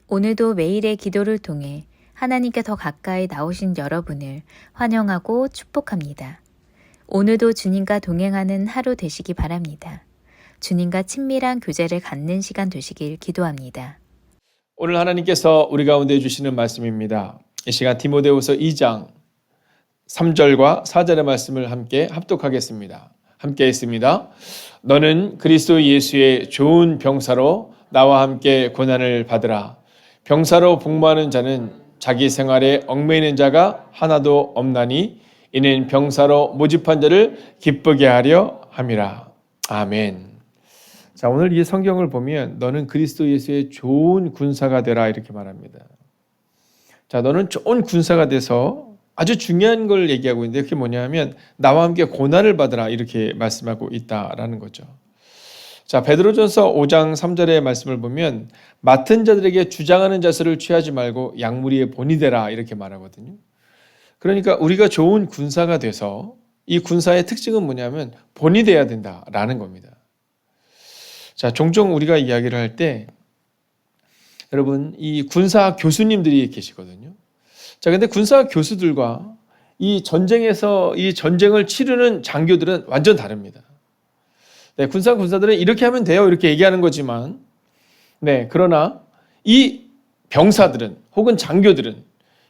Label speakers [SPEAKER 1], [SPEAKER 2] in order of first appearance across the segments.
[SPEAKER 1] 오늘도 매일의 기도를 통해 하나님께 더 가까이 나오신 여러분을 환영하고 축복합니다. 오늘도 주님과 동행하는 하루 되시기 바랍니다. 주님과 친밀한 교제를 갖는 시간 되시길 기도합니다.
[SPEAKER 2] 오늘 하나님께서 우리 가운데 주시는 말씀입니다. 이 시간 디모데후서 2장 3절과 4절의 말씀을 함께 합독하겠습니다. 함께 했습니다. 너는 그리스도 예수의 좋은 병사로 나와 함께 고난을 받으라. 병사로 복무하는 자는 자기 생활에 얽매이는 자가 하나도 없나니 이는 병사로 모집한 자를 기쁘게 하려 함이라. 아멘. 자, 오늘 이 성경을 보면 너는 그리스도 예수의 좋은 군사가 되라 이렇게 말합니다. 자, 너는 좋은 군사가 돼서 아주 중요한 걸 얘기하고 있는데 그게 뭐냐면 나와 함께 고난을 받으라 이렇게 말씀하고 있다라는 거죠. 자, 베드로전서 5장 3절의 말씀을 보면 맡은 자들에게 주장하는 자세를 취하지 말고 양무리의 본이 되라 이렇게 말하거든요. 그러니까 우리가 좋은 군사가 돼서 이 군사의 특징은 뭐냐면 본이 돼야 된다라는 겁니다. 자, 종종 우리가 이야기를 할 때 여러분 이 군사 교수님들이 계시거든요. 자, 근데 군사 교수들과 이 전쟁에서 이 전쟁을 치르는 장교들은 완전 다릅니다. 네, 군사들은 이렇게 하면 돼요 이렇게 얘기하는 거지만 네, 그러나 이 병사들은 혹은 장교들은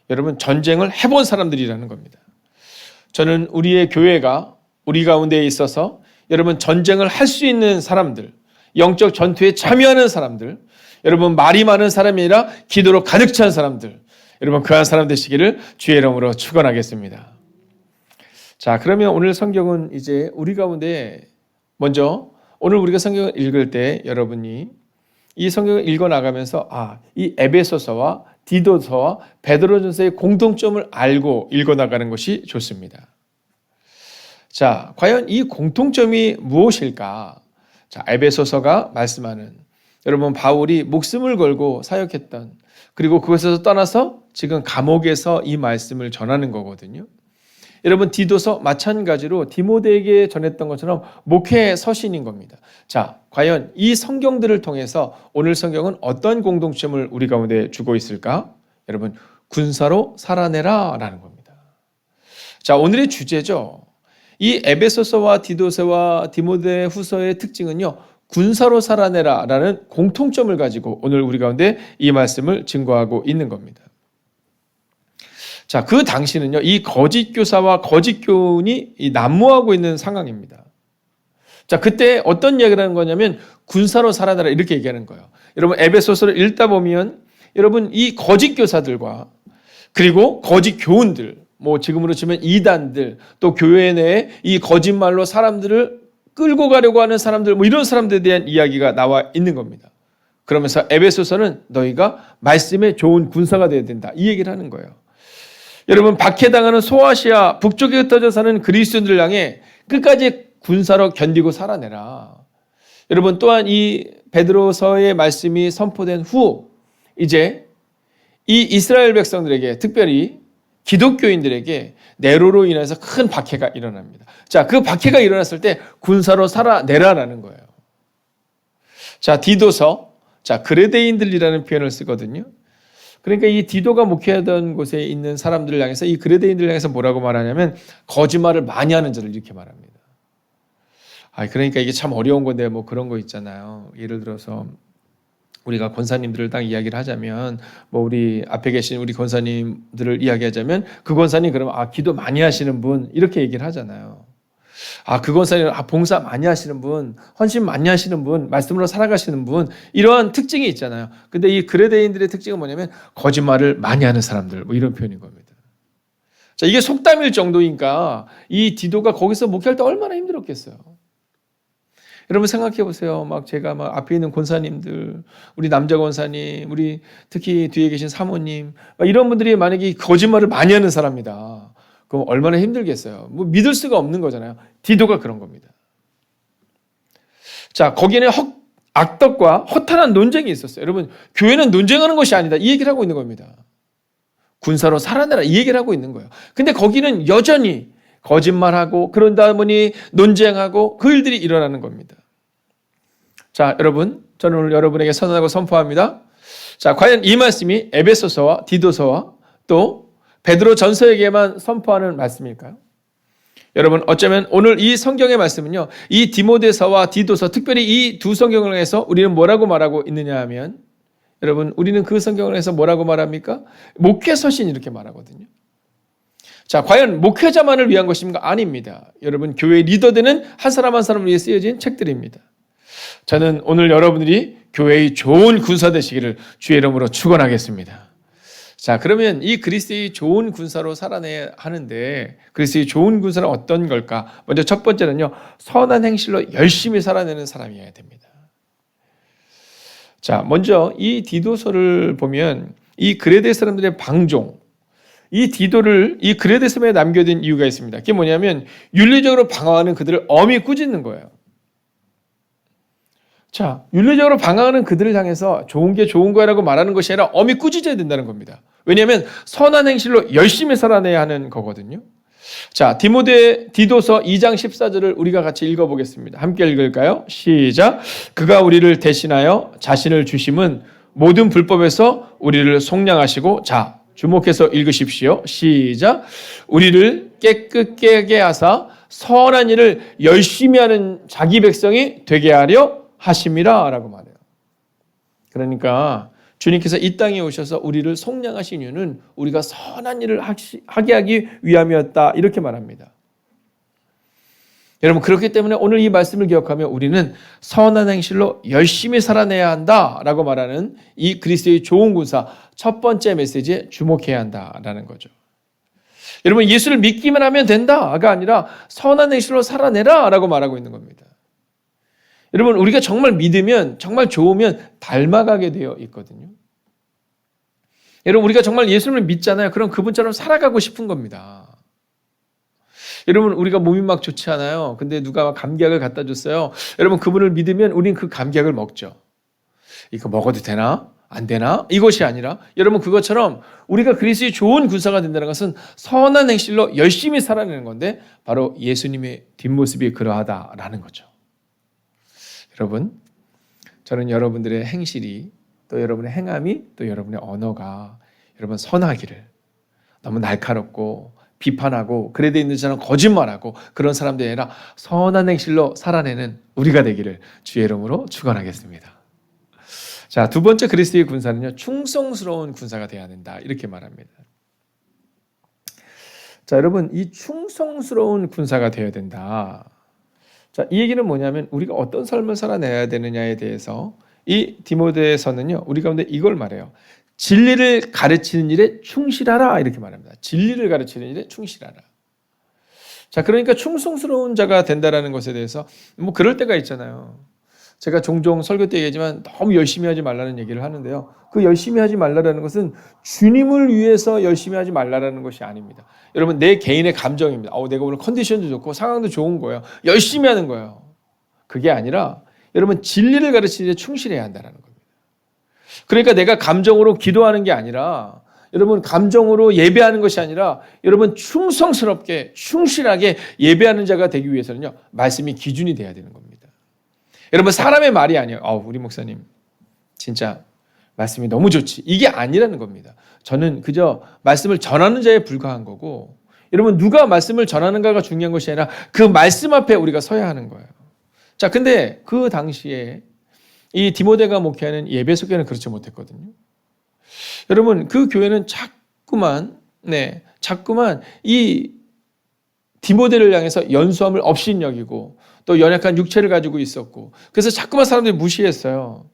[SPEAKER 2] 여러분 전쟁을 해본 사람들이라는 겁니다. 저는 우리의 교회가 우리 가운데에 있어서 여러분 전쟁을 할 수 있는 사람들, 영적 전투에 참여하는 사람들, 여러분 말이 많은 사람이 아니라 기도로 가득 찬 사람들, 여러분 그한 사람 되시기를 주의 이름으로 축원하겠습니다. 자, 그러면 오늘 성경은 이제 우리 가운데 먼저 오늘 우리가 성경을 읽을 때 여러분이 이 성경을 읽어 나가면서 이 에베소서와 디도서와 베드로전서의 공통점을 알고 읽어 나가는 것이 좋습니다. 자, 과연 이 공통점이 무엇일까? 자, 에베소서가 말씀하는 여러분 바울이 목숨을 걸고 사역했던 그리고 그것에서 떠나서 지금 감옥에서 이 말씀을 전하는 거거든요. 여러분 디도서 마찬가지로 디모데에게 전했던 것처럼 목회 서신인 겁니다. 자, 과연 이 성경들을 통해서 오늘 성경은 어떤 공동점을 우리 가운데 주고 있을까? 여러분 군사로 살아내라 라는 겁니다. 자, 오늘의 주제죠. 이 에베소서와 디도서와 디모데 후서의 특징은요. 군사로 살아내라 라는 공통점을 가지고 오늘 우리 가운데 이 말씀을 증거하고 있는 겁니다. 자, 그 당시는요, 이 거짓 교사와 거짓 교훈이 난무하고 있는 상황입니다. 자, 그때 어떤 이야기를 하는 거냐면 군사로 살아내라 이렇게 얘기하는 거예요. 여러분 에베소서를 읽다 보면 여러분 이 거짓 교사들과 그리고 거짓 교훈들, 뭐 지금으로 치면 이단들, 또 교회 내에 이 거짓말로 사람들을 끌고 가려고 하는 사람들, 뭐 이런 사람들에 대한 이야기가 나와 있는 겁니다. 그러면서 에베소서는 너희가 말씀에 좋은 군사가 되어야 된다 이 얘기를 하는 거예요. 여러분 박해당하는 소아시아 북쪽에 흩어져 사는 그리스도인들을 향해 끝까지 군사로 견디고 살아내라. 여러분 또한 이 베드로서의 말씀이 선포된 후 이제 이 이스라엘 백성들에게 특별히 기독교인들에게 네로로 인해서 큰 박해가 일어납니다. 자, 그 박해가 일어났을 때 군사로 살아내라라는 거예요. 자, 디도서, 자 그레데인들이라는 표현을 쓰거든요. 그러니까 이 디도가 목회하던 곳에 있는 사람들을 향해서 이 그레데인들을 향해서 뭐라고 말하냐면 거짓말을 많이 하는 자를 이렇게 말합니다. 그러니까 이게 참 어려운 건데 뭐 그런 거 있잖아요. 예를 들어서 우리가 권사님들을 딱 이야기를 하자면 뭐 우리 앞에 계신 우리 권사님들을 이야기하자면 그 권사님 그러면 기도 많이 하시는 분 이렇게 얘기를 하잖아요. 그 권사님 봉사 많이 하시는 분, 헌신 많이 하시는 분, 말씀으로 살아가시는 분 이러한 특징이 있잖아요. 근데 이 그레데인들의 특징은 뭐냐면 거짓말을 많이 하는 사람들 뭐 이런 표현인 겁니다. 자, 이게 속담일 정도니까 이 디도가 거기서 목회할 때 얼마나 힘들었겠어요. 여러분 생각해 보세요. 막 제가 막 앞에 있는 권사님들, 우리 남자 권사님, 우리 특히 뒤에 계신 사모님, 이런 분들이 만약에 거짓말을 많이 하는 사람이다. 그럼 얼마나 힘들겠어요. 뭐 믿을 수가 없는 거잖아요. 디도가 그런 겁니다. 자, 거기에는 악덕과 허탄한 논쟁이 있었어요. 여러분, 교회는 논쟁하는 것이 아니다. 이 얘기를 하고 있는 겁니다. 군사로 살아내라. 이 얘기를 하고 있는 거예요. 근데 거기는 여전히 거짓말하고 그러다 보니 논쟁하고 그 일들이 일어나는 겁니다. 자, 여러분, 저는 오늘 여러분에게 선언하고 선포합니다. 자, 과연 이 말씀이 에베소서와 디도서와 또 베드로 전서에게만 선포하는 말씀일까요? 여러분, 어쩌면 오늘 이 성경의 말씀은요, 이 디모데서와 디도서, 특별히 이 두 성경을 해서 우리는 뭐라고 말하고 있느냐 하면, 여러분, 우리는 그 성경을 해서 뭐라고 말합니까? 목회 서신 이렇게 말하거든요. 자, 과연 목회자만을 위한 것입니까? 아닙니다. 여러분, 교회 리더되는 한 사람 한 사람을 위해 쓰여진 책들입니다. 저는 오늘 여러분들이 교회의 좋은 군사 되시기를 주의 이름으로 축원하겠습니다. 자, 그러면 이 그리스도의 좋은 군사로 살아내야 하는데 그리스도의 좋은 군사는 어떤 걸까? 먼저 첫 번째는요, 선한 행실로 열심히 살아내는 사람이어야 됩니다. 자, 먼저 이 디도서를 보면 이 그레데 사람들의 방종, 이 디도를 이 그레데 섬에 남겨둔 이유가 있습니다. 그게 뭐냐면 윤리적으로 방황하는 그들을 엄히 꾸짖는 거예요. 자, 윤리적으로 방황하는 그들을 향해서 좋은 게 좋은 거라고 말하는 것이 아니라 엄히 꾸짖어야 된다는 겁니다. 왜냐하면 선한 행실로 열심히 살아내야 하는 거거든요. 자, 디도서 2장 14절을 우리가 같이 읽어보겠습니다. 함께 읽을까요? 시작. 그가 우리를 대신하여 자신을 주심은 모든 불법에서 우리를 속량하시고, 자, 주목해서 읽으십시오. 시작. 우리를 깨끗게 하사 선한 일을 열심히 하는 자기 백성이 되게 하려 하심이라 라고 말해요. 그러니까 주님께서 이 땅에 오셔서 우리를 속량하신 이유는 우리가 선한 일을 하게 하기 위함이었다, 이렇게 말합니다. 여러분, 그렇기 때문에 오늘 이 말씀을 기억하며 우리는 선한 행실로 열심히 살아내야 한다라고 말하는 이 그리스도의 좋은 군사 첫 번째 메시지에 주목해야 한다라는 거죠. 여러분, 예수를 믿기만 하면 된다가 아니라 선한 행실로 살아내라라고 말하고 있는 겁니다. 여러분, 우리가 정말 믿으면, 정말 좋으면 닮아가게 되어 있거든요. 여러분, 우리가 정말 예수를 믿잖아요. 그럼 그분처럼 살아가고 싶은 겁니다. 여러분, 우리가 몸이 막 좋지 않아요. 근데 누가 감기약을 갖다 줬어요. 여러분, 그분을 믿으면 우린 그 감기약을 먹죠. 이거 먹어도 되나? 안 되나? 이것이 아니라 여러분, 그것처럼 우리가 그리스도의 좋은 군사가 된다는 것은 선한 행실로 열심히 살아내는 건데 바로 예수님의 뒷모습이 그러하다라는 거죠. 여러분, 저는 여러분들의 행실이 또 여러분의 행함이 또 여러분의 언어가 여러분 선하기를, 너무 날카롭고 비판하고 그래도 있는 사람 거짓말하고 그런 사람들이 아니라 선한 행실로 살아내는 우리가 되기를 주의 이름으로 축원하겠습니다. 자, 두 번째 그리스도의 군사는요, 충성스러운 군사가 되어야 된다, 이렇게 말합니다. 자, 여러분, 이 충성스러운 군사가 되어야 된다. 자, 이 얘기는 뭐냐면 우리가 어떤 삶을 살아내야 되느냐에 대해서 이 디모데서는요, 우리 가운데 이걸 말해요. 진리를 가르치는 일에 충실하라, 이렇게 말합니다. 진리를 가르치는 일에 충실하라. 자, 그러니까 충성스러운 자가 된다라는 것에 대해서 뭐 그럴 때가 있잖아요. 제가 종종 설교 때 얘기하지만 너무 열심히 하지 말라는 얘기를 하는데요. 그 열심히 하지 말라는 것은 주님을 위해서 열심히 하지 말라는 것이 아닙니다. 여러분, 내 개인의 감정입니다. 내가 오늘 컨디션도 좋고 상황도 좋은 거예요. 열심히 하는 거예요. 그게 아니라 여러분, 진리를 가르치는 데 충실해야 한다는 겁니다. 그러니까 내가 감정으로 기도하는 게 아니라, 여러분, 감정으로 예배하는 것이 아니라 여러분, 충성스럽게 충실하게 예배하는 자가 되기 위해서는요, 말씀이 기준이 돼야 되는 겁니다. 여러분, 사람의 말이 아니에요. 우리 목사님 진짜 말씀이 너무 좋지, 이게 아니라는 겁니다. 저는 그저 말씀을 전하는 자에 불과한 거고, 여러분, 누가 말씀을 전하는가가 중요한 것이 아니라 그 말씀 앞에 우리가 서야 하는 거예요. 자, 근데 그 당시에 이 디모데가 목회하는 에베소 교회는 그렇지 못했거든요. 여러분, 그 교회는 자꾸만 이 디모데를 향해서 연수함을 업신여기고 또 연약한 육체를 가지고 있었고, 그래서 자꾸만 사람들이 무시했어요.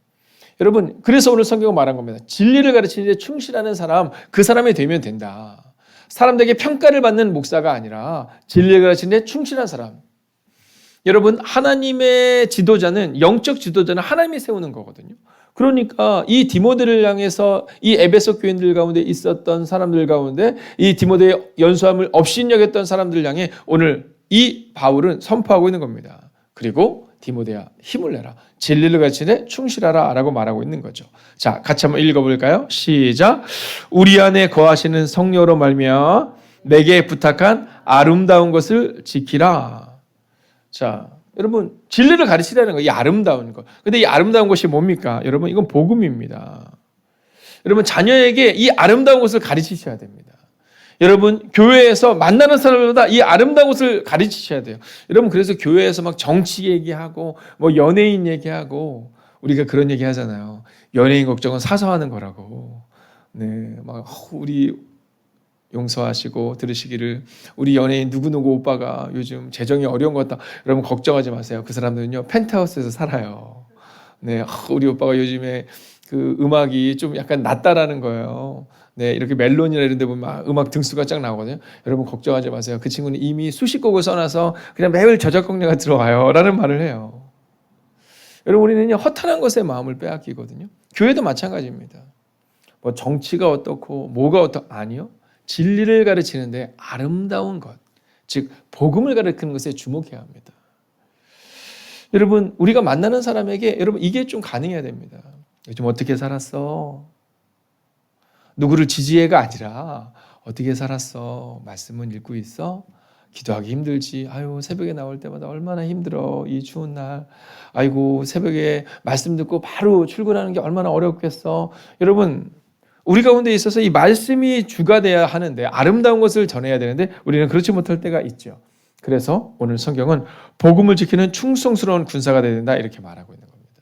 [SPEAKER 2] 여러분, 그래서 오늘 성경은 말한 겁니다. 진리를 가르치는 데 충실하는 사람, 그 사람이 되면 된다. 사람들에게 평가를 받는 목사가 아니라 진리를 가르치는 데 충실한 사람. 여러분, 하나님의 지도자는, 영적 지도자는 하나님이 세우는 거거든요. 그러니까 이 디모데를 향해서 이 에베소 교인들 가운데 있었던 사람들 가운데 이 디모데의 연수함을 업신여겼던 사람들을 향해 오늘 이 바울은 선포하고 있는 겁니다. 그리고 디모데야, 힘을 내라. 진리를 가르치되 충실하라 라고 말하고 있는 거죠. 자, 같이 한번 읽어볼까요? 시작. 우리 안에 거하시는 성령으로 말미암아 내게 부탁한 아름다운 것을 지키라. 자, 여러분, 진리를 가르치라는 거, 이 아름다운 것. 근데 이 아름다운 것이 뭡니까? 여러분, 이건 복음입니다. 여러분 자녀에게 이 아름다운 것을 가르치셔야 됩니다. 여러분 교회에서 만나는 사람들보다 이 아름다운 것을 가르치셔야 돼요. 여러분 그래서 교회에서 막 정치 얘기하고 뭐 연예인 얘기하고 우리가 그런 얘기 하잖아요. 연예인 걱정은 사서 하는 거라고. 네, 막 우리 용서하시고 들으시기를 우리 연예인 누구누구 오빠가 요즘 재정이 어려운 것 같다. 여러분 걱정하지 마세요. 그 사람들은요 펜트하우스에서 살아요. 네, 우리 오빠가 요즘에 그 음악이 좀 약간 낮다라는 거예요. 네, 이렇게 멜론이나 이런 데 보면 음악 등수가 쫙 나오거든요. 여러분 걱정하지 마세요. 그 친구는 이미 수십 곡을 써놔서 그냥 매일 저작곡료가 들어와요. 라는 말을 해요. 여러분 우리는요 허탄한 것에 마음을 빼앗기거든요. 교회도 마찬가지입니다. 뭐 정치가 어떻고 뭐가 아니요. 진리를 가르치는데 아름다운 것, 즉 복음을 가르치는 것에 주목해야 합니다. 여러분 우리가 만나는 사람에게 여러분 이게 좀 가능해야 됩니다. 요즘 어떻게 살았어? 누구를 지지해가 아니라 어떻게 살았어? 말씀은 읽고 있어? 기도하기 힘들지. 아유 새벽에 나올 때마다 얼마나 힘들어. 이 추운 날. 아이고 새벽에 말씀 듣고 바로 출근하는 게 얼마나 어렵겠어. 여러분 우리 가운데 있어서 이 말씀이 주가 돼야 하는데 아름다운 것을 전해야 되는데 우리는 그렇지 못할 때가 있죠. 그래서 오늘 성경은 복음을 지키는 충성스러운 군사가 되야 된다 이렇게 말하고 있는 겁니다.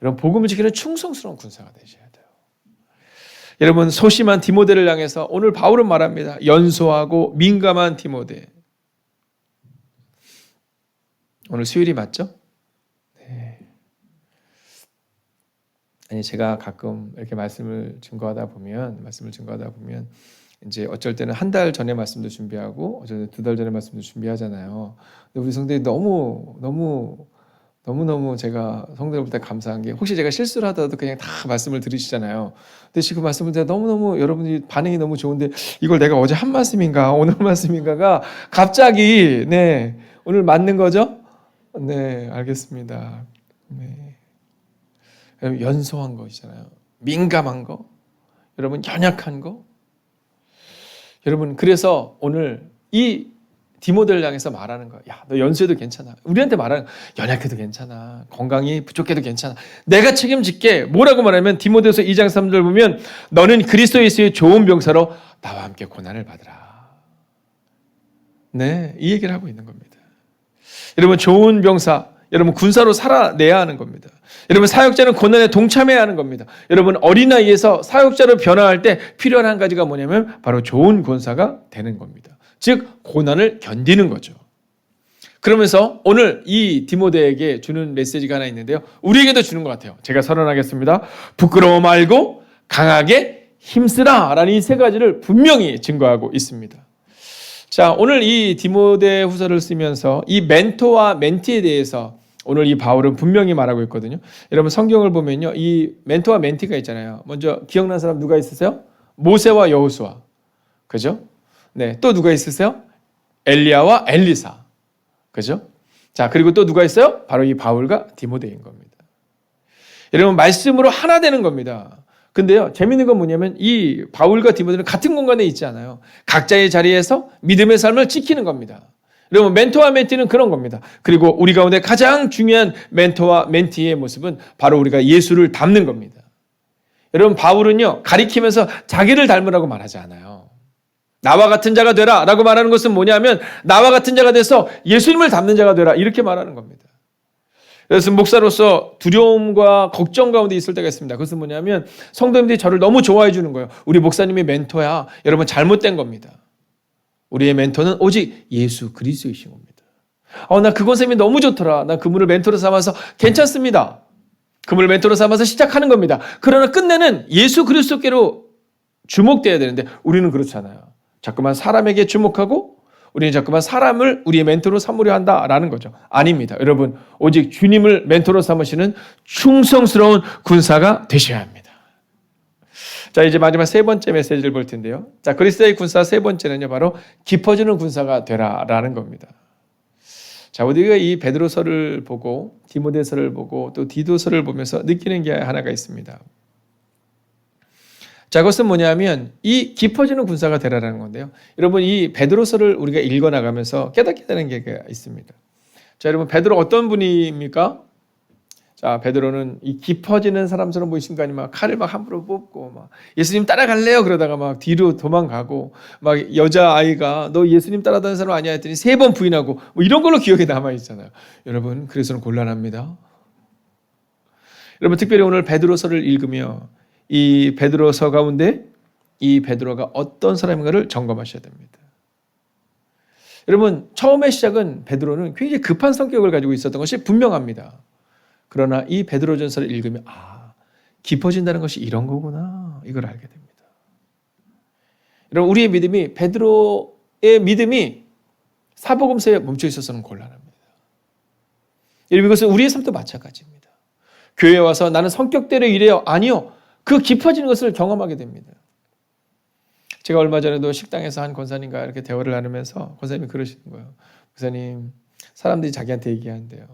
[SPEAKER 2] 여러분 복음을 지키는 충성스러운 군사가 되셔야 돼요. 여러분 소심한 디모데를 향해서 오늘 바울은 말합니다. 연소하고 민감한 디모데. 오늘 수요일이 맞죠? 네. 아니 제가 가끔 이렇게 말씀을 증거하다 보면 이제 어쩔 때는 한 달 전에 말씀도 준비하고 어쩔 때 2달 전에 말씀도 준비하잖아요. 근데 우리 성도들이 너무 제가 성도들보다 감사한 게 혹시 제가 실수를 하더라도 그냥 다 말씀을 들으시잖아요. 근데 지금 말씀을 제가 너무너무 여러분들이 반응이 너무 좋은데 이걸 내가 어제 한 말씀인가 오늘 말씀인가가 갑자기 네 오늘 맞는 거죠? 네 알겠습니다. 네. 여러분 연소한 것이잖아요. 민감한 거, 여러분 연약한 거. 여러분 그래서 오늘 이 디모데를 향해서 말하는 거야. 야, 너 연소해도 괜찮아. 우리한테 말하는 연약해도 괜찮아. 건강이 부족해도 괜찮아. 내가 책임질게. 뭐라고 말하면 디모데서 2장 3절 보면 너는 그리스도 예수의 좋은 병사로 나와 함께 고난을 받으라. 네, 이 얘기를 하고 있는 겁니다. 여러분 좋은 병사, 여러분 군사로 살아내야 하는 겁니다. 여러분 사역자는 고난에 동참해야 하는 겁니다. 여러분 어린아이에서 사역자로 변화할 때 필요한 한 가지가 뭐냐면 바로 좋은 군사가 되는 겁니다. 즉 고난을 견디는 거죠. 그러면서 오늘 이 디모데에게 주는 메시지가 하나 있는데요. 우리에게도 주는 것 같아요. 제가 선언하겠습니다. 부끄러워 말고 강하게 힘쓰라 라는 이 3가지를 분명히 증거하고 있습니다. 자, 오늘 이 디모데 후서를 쓰면서 이 멘토와 멘티에 대해서 오늘 이 바울은 분명히 말하고 있거든요. 여러분 성경을 보면요. 이 멘토와 멘티가 있잖아요. 먼저 기억나는 사람 누가 있으세요? 모세와 여호수아. 그죠? 네. 또 누가 있으세요? 엘리야와 엘리사. 그죠? 자, 그리고 또 누가 있어요? 바로 이 바울과 디모데인 겁니다. 여러분 말씀으로 하나 되는 겁니다. 근데요, 재밌는 건 뭐냐면 이 바울과 디모데는 같은 공간에 있지 않아요. 각자의 자리에서 믿음의 삶을 지키는 겁니다. 여러분 멘토와 멘티는 그런 겁니다. 그리고 우리 가운데 가장 중요한 멘토와 멘티의 모습은 바로 우리가 예수를 닮는 겁니다. 여러분 바울은요 가리키면서 자기를 닮으라고 말하지 않아요. 나와 같은 자가 되라 라고 말하는 것은 뭐냐면 나와 같은 자가 돼서 예수님을 닮는 자가 되라 이렇게 말하는 겁니다. 그래서 목사로서 두려움과 걱정 가운데 있을 때가 있습니다. 그것은 뭐냐면 성도님들이 저를 너무 좋아해 주는 거예요. 우리 목사님이 멘토야. 여러분 잘못된 겁니다. 우리의 멘토는 오직 예수 그리스도이신 겁니다. 나 그 권쌤이 너무 좋더라. 나 그분을 멘토로 삼아서 괜찮습니다. 그분을 멘토로 삼아서 시작하는 겁니다. 그러나 끝내는 예수 그리스도께로 주목돼야 되는데 우리는 그렇잖아요. 자꾸만 사람에게 주목하고 우리는 자꾸만 사람을 우리의 멘토로 삼으려 한다라는 거죠. 아닙니다. 여러분 오직 주님을 멘토로 삼으시는 충성스러운 군사가 되셔야 합니다. 자, 이제 마지막 3번째 메시지를 볼 텐데요. 자, 그리스도의 군사 3번째는요, 바로 깊어지는 군사가 되라라는 겁니다. 자, 우리가 이 베드로서를 보고 디모데서를 보고 또 디도서를 보면서 느끼는 게 하나가 있습니다. 자, 그것은 뭐냐면 이 깊어지는 군사가 되라라는 건데요. 여러분 이 베드로서를 우리가 읽어나가면서 깨닫게 되는 게 있습니다. 자, 여러분 베드로 어떤 분입니까? 자, 베드로는 이 깊어지는 사람처럼 보이신 거 아니면 막 칼을 막 함부로 뽑고 막 예수님 따라갈래요? 그러다가 막 뒤로 도망가고 막 여자아이가 너 예수님 따라다니는 사람 아니야 했더니 3번 부인하고 뭐 이런 걸로 기억에 남아 있잖아요. 여러분, 그래서는 곤란합니다. 여러분, 특별히 오늘 베드로서를 읽으며 이 베드로서 가운데 이 베드로가 어떤 사람인가를 점검하셔야 됩니다. 여러분, 처음의 시작은 베드로는 굉장히 급한 성격을 가지고 있었던 것이 분명합니다. 그러나 이 베드로전서를 읽으면 깊어진다는 것이 이런 거구나, 이걸 알게 됩니다. 여러분, 우리의 믿음이, 베드로의 믿음이 사복음서에 멈춰 있어서는 곤란합니다. 여러분, 이것은 우리의 삶도 마찬가지입니다. 교회에 와서 나는 성격대로 이래요. 아니요. 그 깊어지는 것을 경험하게 됩니다. 제가 얼마 전에도 식당에서 한 권사님과 이렇게 대화를 나누면서 권사님이 그러시는 거예요. 권사님, 사람들이 자기한테 얘기한대요.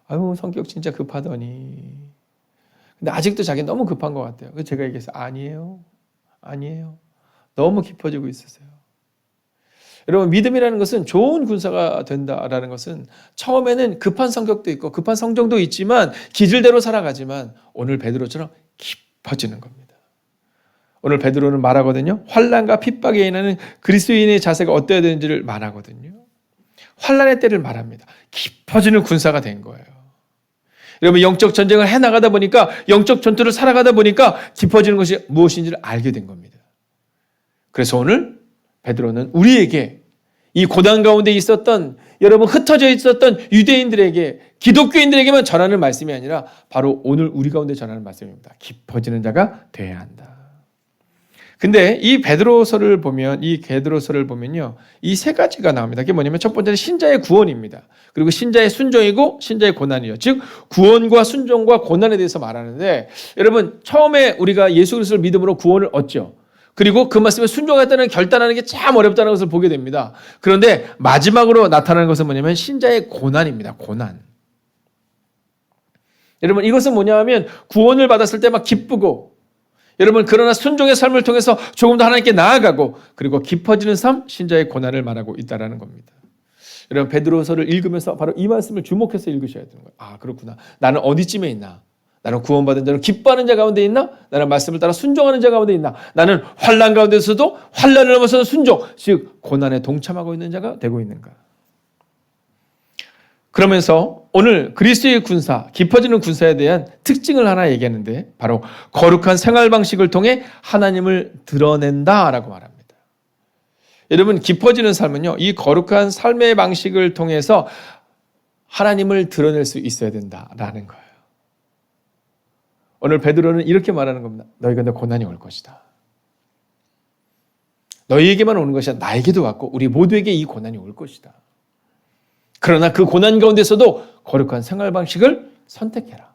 [SPEAKER 2] 아유, 성격 진짜 급하더니. 근데 아직도 자기는 너무 급한 것 같아요. 그래서 제가 얘기했어요. 아니에요. 너무 깊어지고 있으세요. 여러분, 믿음이라는 것은 좋은 군사가 된다라는 것은 처음에는 급한 성격도 있고 급한 성정도 있지만 기질대로 살아가지만 오늘 베드로처럼 깊어지는 겁니다. 오늘 베드로는 말하거든요. 환난과 핍박에 인하는 그리스도인의 자세가 어때야 되는지를 말하거든요. 환난의 때를 말합니다. 깊어지는 군사가 된 거예요. 여러분, 영적 전쟁을 해나가다 보니까, 영적 전투를 살아가다 보니까 깊어지는 것이 무엇인지를 알게 된 겁니다. 그래서 오늘 베드로는 우리에게 이 고난 가운데 있었던, 여러분 흩어져 있었던 유대인들에게, 기독교인들에게만 전하는 말씀이 아니라 바로 오늘 우리 가운데 전하는 말씀입니다. 깊어지는 자가 돼야 한다. 근데 이 베드로서를 보면요, 이 3가지가 나옵니다. 그게 뭐냐면 첫 번째는 신자의 구원입니다. 그리고 신자의 순종이고 신자의 고난이요. 즉 구원과 순종과 고난에 대해서 말하는데, 여러분, 처음에 우리가 예수 그리스도를 믿음으로 구원을 얻죠. 그리고 그 말씀에 순종하겠다는 결단하는 게 참 어렵다는 것을 보게 됩니다. 그런데 마지막으로 나타나는 것은 뭐냐면 신자의 고난입니다. 고난. 여러분, 이것은 뭐냐 하면 구원을 받았을 때 막 기쁘고, 여러분, 그러나 순종의 삶을 통해서 조금 더 하나님께 나아가고, 그리고 깊어지는 삶, 신자의 고난을 말하고 있다는 겁니다. 여러분, 베드로서를 읽으면서 바로 이 말씀을 주목해서 읽으셔야 되는 거예요. 그렇구나. 나는 어디쯤에 있나? 나는 구원받은 자로 기뻐하는 자 가운데 있나? 나는 말씀을 따라 순종하는 자 가운데 있나? 나는 환난 가운데서도 환난을 넘어서는 순종, 즉 고난에 동참하고 있는 자가 되고 있는가? 그러면서 오늘 그리스도의 군사, 깊어지는 군사에 대한 특징을 하나 얘기하는데, 바로 거룩한 생활 방식을 통해 하나님을 드러낸다라고 말합니다. 여러분, 깊어지는 삶은요, 이 거룩한 삶의 방식을 통해서 하나님을 드러낼 수 있어야 된다라는 거예요. 오늘 베드로는 이렇게 말하는 겁니다. 너희 가운데 고난이 올 것이다. 너희에게만 오는 것이 아니라 나에게도 왔고 우리 모두에게 이 고난이 올 것이다. 그러나 그 고난 가운데서도 거룩한 생활 방식을 선택해라.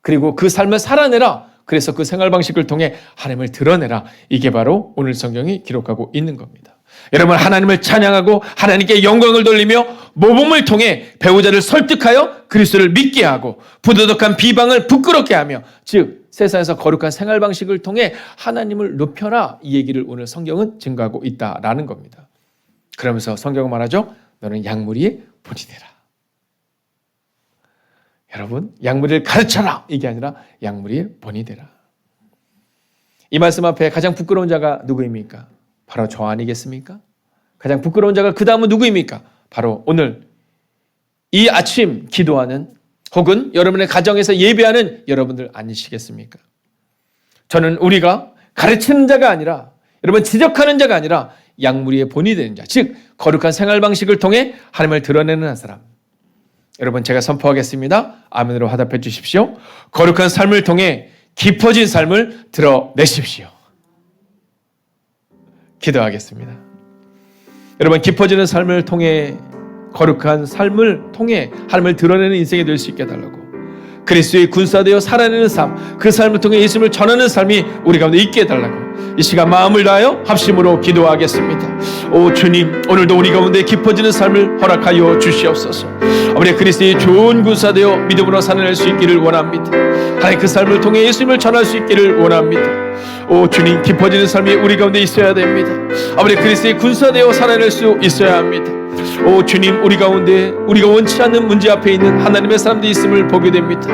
[SPEAKER 2] 그리고 그 삶을 살아내라. 그래서 그 생활 방식을 통해 하나님을 드러내라. 이게 바로 오늘 성경이 기록하고 있는 겁니다. 여러분, 하나님을 찬양하고 하나님께 영광을 돌리며 모범을 통해 배우자를 설득하여 그리스도를 믿게 하고 부도덕한 비방을 부끄럽게 하며, 즉 세상에서 거룩한 생활 방식을 통해 하나님을 높여라. 이 얘기를 오늘 성경은 증거하고 있다라는 겁니다. 그러면서 성경은 말하죠. 너는 양무리의 본이 되라. 여러분, 양무리를 가르쳐라. 이게 아니라 양무리의 본이 되라. 이 말씀 앞에 가장 부끄러운 자가 누구입니까? 바로 저 아니겠습니까? 가장 부끄러운 자가 그 다음은 누구입니까? 바로 오늘 이 아침 기도하는, 혹은 여러분의 가정에서 예배하는 여러분들 아니시겠습니까? 저는 우리가 가르치는 자가 아니라, 여러분 지적하는 자가 아니라 양무리의 본이 되는 자, 즉 거룩한 생활 방식을 통해 하나님을 드러내는 한 사람. 여러분, 제가 선포하겠습니다. 아멘으로 화답해 주십시오. 거룩한 삶을 통해 깊어진 삶을 드러내십시오. 기도하겠습니다. 여러분, 깊어지는 삶을 통해, 거룩한 삶을 통해 하나님을 드러내는 인생이 될 수 있게 해달라고, 그리스도의 군사되어 살아내는 삶, 그 삶을 통해 예수님을 전하는 삶이 우리 가운데 있게 해달라고 이 시간 마음을 다하여 합심으로 기도하겠습니다. 오 주님, 오늘도 우리 가운데 깊어지는 삶을 허락하여 주시옵소서. 우리 그리스도의 좋은 군사되어 믿음으로 살아낼 수 있기를 원합니다. 하나님, 그 삶을 통해 예수님을 전할 수 있기를 원합니다. 오 주님, 깊어지는 삶이 우리 가운데 있어야 됩니다. 아버지, 그리스도의 군사되어 살아낼 수 있어야 합니다. 오 주님, 우리 가운데 우리가 원치 않는 문제 앞에 있는 하나님의 사람들이 있음을 보게 됩니다.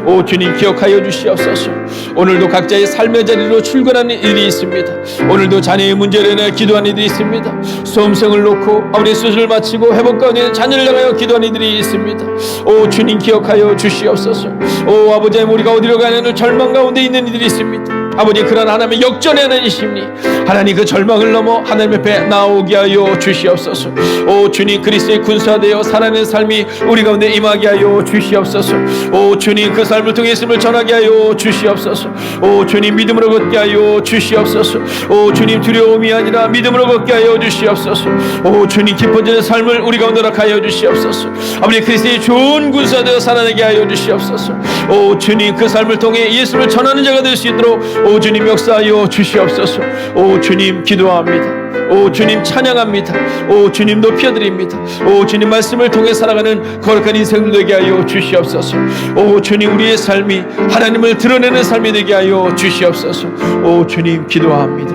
[SPEAKER 2] 오 주님, 기억하여 주시옵소서. 오늘도 각자의 삶의 자리로 출근하는 일이 있습니다. 오늘도 자녀의 문제로 인해 기도하는 이들이 있습니다. 수험생을 놓고 아버지 수술을 마치고 회복 가운데 있는 자녀를 향하여 기도하는 이들이 있습니다. 오 주님, 기억하여 주시옵소서. 오 아버지, 우리가 어디로 가냐는 절망 가운데 있는 이들이 있습니다. 아버지, 그런 하나님의 역전의 하나님이십니 하나님, 그 절망을 넘어 하나님 앞에 나오게 하여 주시옵소서. 오 주님, 그리스도의 군사되어 살아내는 삶이 우리 가운데 임하게 하여 주시옵소서. 오 주님, 그 삶을 통해 있음을 전하게 하여 주시옵소서. 오 주님, 믿음으로 걷게 하여 주시옵소서. 오 주님, 두려움이 아니라 믿음으로 걷게 하여 주시옵소서. 오 주님, 깊어지는 삶을 우리 가운데 허락하여 주시옵소서. 아버지, 그리스도의 좋은 군사되어 살아내게 하여 주시옵소서. 오 주님, 그 삶을 통해 예수를 전하는 자가 될 수 있도록 오 주님, 역사하여 주시옵소서. 오 주님, 기도합니다. 오 주님, 찬양합니다. 오 주님, 높여드립니다. 오 주님, 말씀을 통해 살아가는 거룩한 인생들 되게 하여 주시옵소서. 오 주님, 우리의 삶이 하나님을 드러내는 삶이 되게 하여 주시옵소서. 오 주님, 기도합니다.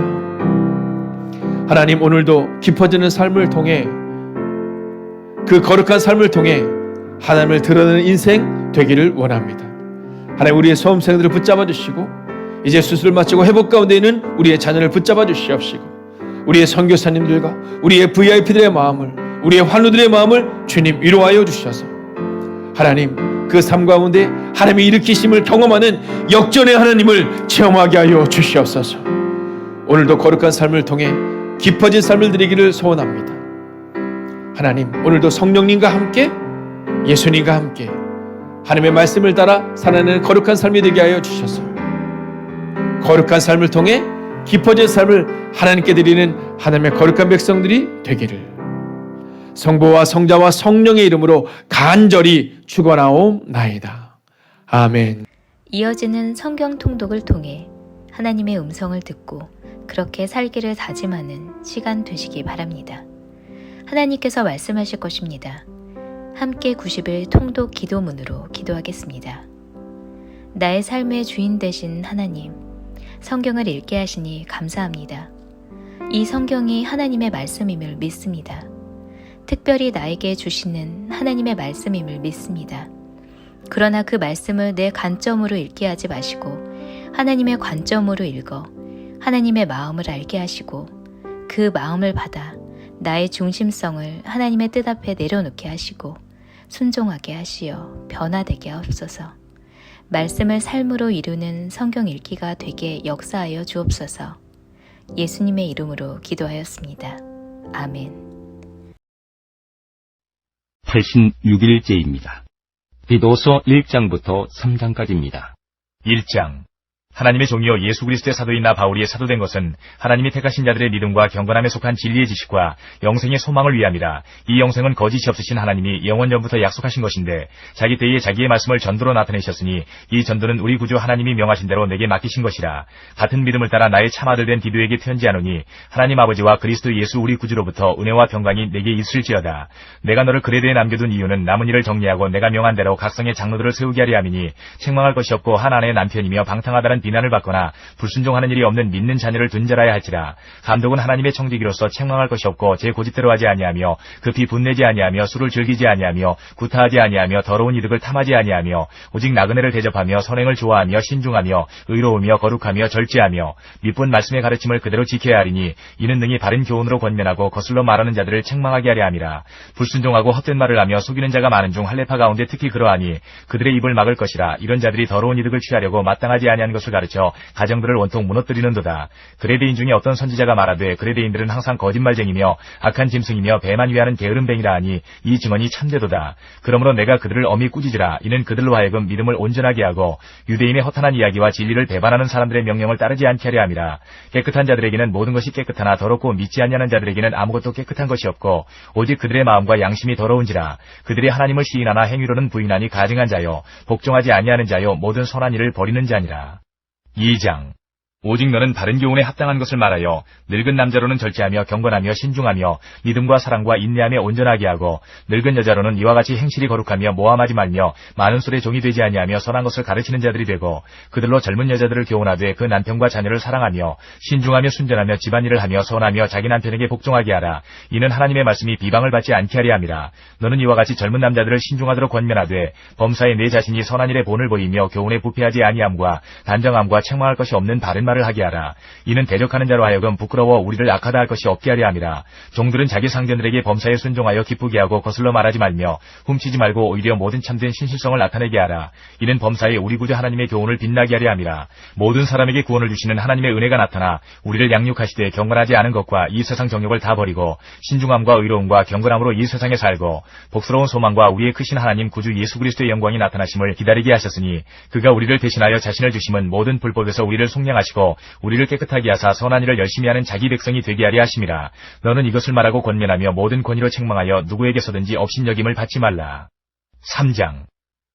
[SPEAKER 2] 하나님, 오늘도 깊어지는 삶을 통해, 그 거룩한 삶을 통해 하나님을 드러내는 인생 되기를 원합니다. 하나님, 우리의 수험생들을 붙잡아 주시고 이제 수술을 마치고 회복 가운데 있는 우리의 자녀를 붙잡아 주시옵시고, 우리의 선교사님들과 우리의 VIP들의 마음을, 우리의 환우들의 마음을 주님 위로하여 주셔서 하나님, 그 삶 가운데 하나님의 일으키심을 경험하는 역전의 하나님을 체험하게 하여 주시옵소서. 오늘도 거룩한 삶을 통해 깊어진 삶을 드리기를 소원합니다. 하나님, 오늘도 성령님과 함께, 예수님과 함께 하나님의 말씀을 따라 살아내는 거룩한 삶이 되게 하여 주셔서 거룩한 삶을 통해 깊어진 삶을 하나님께 드리는 하나님의 거룩한 백성들이 되기를 성부와 성자와 성령의 이름으로 간절히 축원하옵나이다. 아멘.
[SPEAKER 1] 이어지는 성경 통독을 통해 하나님의 음성을 듣고 그렇게 살기를 다짐하는 시간 되시기 바랍니다. 하나님께서 말씀하실 것입니다. 함께 90일 통독 기도문으로 기도하겠습니다. 나의 삶의 주인 되신 하나님, 성경을 읽게 하시니 감사합니다. 이 성경이 하나님의 말씀임을 믿습니다. 특별히 나에게 주시는 하나님의 말씀임을 믿습니다. 그러나 그 말씀을 내 관점으로 읽게 하지 마시고 하나님의 관점으로 읽어 하나님의 마음을 알게 하시고 그 마음을 받아 나의 중심성을 하나님의 뜻 앞에 내려놓게 하시고 순종하게 하시어 변화되게 하옵소서. 말씀을 삶으로 이루는 성경 읽기가 되게 역사하여 주옵소서. 예수님의 이름으로 기도하였습니다. 아멘.
[SPEAKER 3] 86일째입니다. 디도서 1장부터 3장까지입니다.
[SPEAKER 4] 1장. 하나님의 종이요 예수 그리스도의 사도인 나 바울이 사도된 것은 하나님이 택하신 자들의 믿음과 경건함에 속한 진리의 지식과 영생의 소망을 위함이라. 이 영생은 거짓이 없으신 하나님이 영원 전부터 약속하신 것인데 자기 때에 자기의 말씀을 전도로 나타내셨으니 이 전도는 우리 구주 하나님이 명하신 대로 내게 맡기신 것이라. 같은 믿음을 따라 나의 참아들 된 디도에게 편지하노니 하나님 아버지와 그리스도 예수 우리 구주로부터 은혜와 평강이 내게 있을지어다. 내가 너를 그레드에 남겨둔 이유는 남은 일을 정리하고 내가 명한 대로 각성의 장로들을 세우게 하려 함이니 책망할 것이 없고 한 아내의 남편이며 방탕하다는 비난을 받거나 불순종하는 일이 없는 믿는 자녀를 둔 자라야 할지라. 감독은 하나님의 청지기로서 책망할 것이 없고 제 고집대로 하지 아니하며 급히 분내지 아니하며 술을 즐기지 아니하며 구타하지 아니하며 더러운 이득을 탐하지 아니하며 오직 나그네를 대접하며 선행을 좋아하며 신중하며 의로우며 거룩하며 절제하며 밑본 말씀의 가르침을 그대로 지켜야 하리니 이는 능히 바른 교훈으로 권면하고 거슬러 말하는 자들을 책망하게 하려 함이라. 불순종하고 헛된 말을 하며 속이는 자가 많은 중 할례파 가운데 특히 그러하니 그들의 입을 막을 것이라. 이런 자들이 더러운 이득을 취하려고 마땅하지 아니한 것을 가르쳐 가정들을 온통 무너뜨리는도다. 그레데인 중에 어떤 선지자가 말하되 그레데인들은 항상 거짓말쟁이며 악한 짐승이며 배만 위하는 게으름뱅이라 하니 이 증언이 참되도다. 그러므로 내가 그들을 엄히 꾸짖으라. 이는 그들로 하여금 믿음을 온전하게 하고 유대인의 허탄한 이야기와 진리를 배반하는 사람들의 명령을 따르지 않게 하려 함이라. 깨끗한 자들에게는 모든 것이 깨끗하나 더럽고 믿지 아니하는 자들에게는 아무것도 깨끗한 것이 없고 오직 그들의 마음과 양심이 더러운지라. 그들이 하나님을 시인하나 행위로는 부인하니 가증한 자요 복종하지 아니하는 자요 모든 선한 일을 버리는 자니라. 2장. 오직 너는 바른 교훈에 합당한 것을 말하여 늙은 남자로는 절제하며 경건하며 신중하며 믿음과 사랑과 인내하며 온전하게 하고 늙은 여자로는 이와 같이 행실이 거룩하며 모함하지 말며 많은 술에 종이 되지 아니하며 선한 것을 가르치는 자들이 되고 그들로 젊은 여자들을 교훈하되 그 남편과 자녀를 사랑하며 신중하며 순전하며 집안일을 하며 선하며 자기 남편에게 복종하게 하라. 이는 하나님의 말씀이 비방을 받지 않게 하려 함이라. 너는 이와 같이 젊은 남자들을 신중하도록 권면하되 범사에 내 자신이 선한 일에 본을 보이며 교훈에 부패하지 아니함과 단정함과 책망할 것이 없는 바른 말을 하게 하라. 이는 대적하는 자로 하여금 부끄러워 우리를 악하다 할 것이 없게 하려 함이라. 종들은 자기 상전들에게 범사에 순종하여 기쁘게 하고 거슬러 말하지 말며 훔치지 말고 오히려 모든 참된 신실성을 나타내게 하라. 이는 범사에 우리 구주 하나님의 교훈을 빛나게 하려 함이라. 모든 사람에게 구원을 주시는 하나님의 은혜가 나타나 우리를 양육하시되 경건하지 않은 것과 이 세상 정욕을 다 버리고 신중함과 의로움과 경건함으로 이 세상에 살고 복스러운 소망과 우리의 크신 하나님 구주 예수 그리스도의 영광이 나타나심을 기다리게 하셨으니 그가 우리를 대신하여 자신을 주심은 모든 불법에서 우리를 속량하시고 우리를 깨끗하게 하사 선한 일을 열심히 하는 자기 백성이 되게 하려 하심이라. 너는 이것을 말하고 권면하며 모든 권위로 책망하여 누구에게서든지 업신여김을 받지 말라. 3장.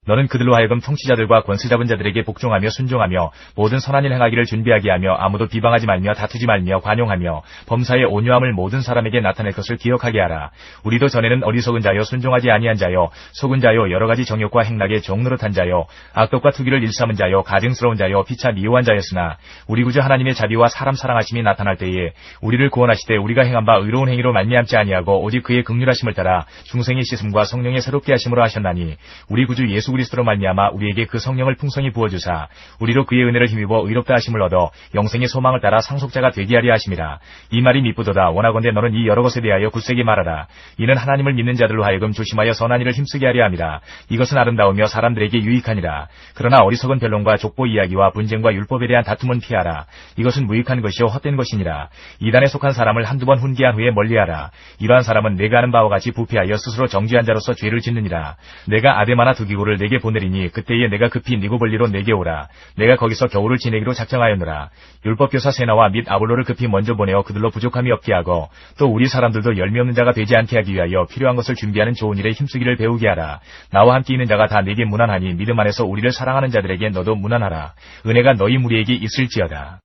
[SPEAKER 4] 너는 그들로 하여금 통치자들과 권세 잡은 자들에게 복종하며 순종하며 모든 선한 일 행하기를 준비하게 하며 아무도 비방하지 말며 다투지 말며 관용하며 범사의 온유함을 모든 사람에게 나타낼 것을 기억하게 하라. 우리도 전에는 어리석은 자여 순종하지 아니한 자여 속은 자여 여러 가지 정욕과 행락에 종노릇한 자여 악독과 투기를 일삼은 자여 가증스러운 자여 피차 미워한 자였으나 우리 구주 하나님의 자비와 사람 사랑하심이 나타날 때에 우리를 구원하시되 우리가 행한 바 의로운 행위로 말미암지 아니하고 오직 그의 긍휼하심을 따라 중생의 씻음과 성령의 새롭게 하심으로 하셨나니 우리 구주 예수 그리스도로 말미암아 우리에게 그 성령을 풍성히 부어주사 우리로 그의 은혜를 힘입어 의롭다 하심을 얻어 영생의 소망을 따라 상속자가 되게 하려 하심이라. 이 말이 미쁘도다. 원하건대 너는 이 여러 것에 대하여 굳세게 말하라. 이는 하나님을 믿는 자들로 하여금 조심하여 선한 일을 힘쓰게 하려 함이라. 이것은 아름다우며 사람들에게 유익하니라. 그러나 어리석은 변론과 족보 이야기와 분쟁과 율법에 대한 다툼은 피하라. 이것은 무익한 것이요 헛된 것이니라. 이단에 속한 사람을 한두 번 훈계한 후에 멀리하라. 이러한 사람은 내가 아는 바와 같이 부패하여 스스로 정죄한 자로서 죄를 짓느니라. 내가 아데마나 두기고를 내게 보내리니 그때에 내가 급히 니고볼리로 내게 오라. 내가 거기서 겨울을 지내기로 작정하였노라. 율법교사 세나와 및 아볼로를 급히 먼저 보내어 그들로 부족함이 없게 하고 또 우리 사람들도 열미 없는 자가 되지 않게 하기 위하여 필요한 것을 준비하는 좋은 일에 힘쓰기를 배우게 하라. 나와 함께 있는 자가 다 내게 무난하니 믿음 안에서 우리를 사랑하는 자들에게 너도 무난하라. 은혜가 너희 무리에게 있을지어다.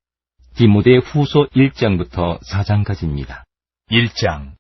[SPEAKER 3] 디모데 후서 1장부터 4장까지입니다.
[SPEAKER 4] 1장.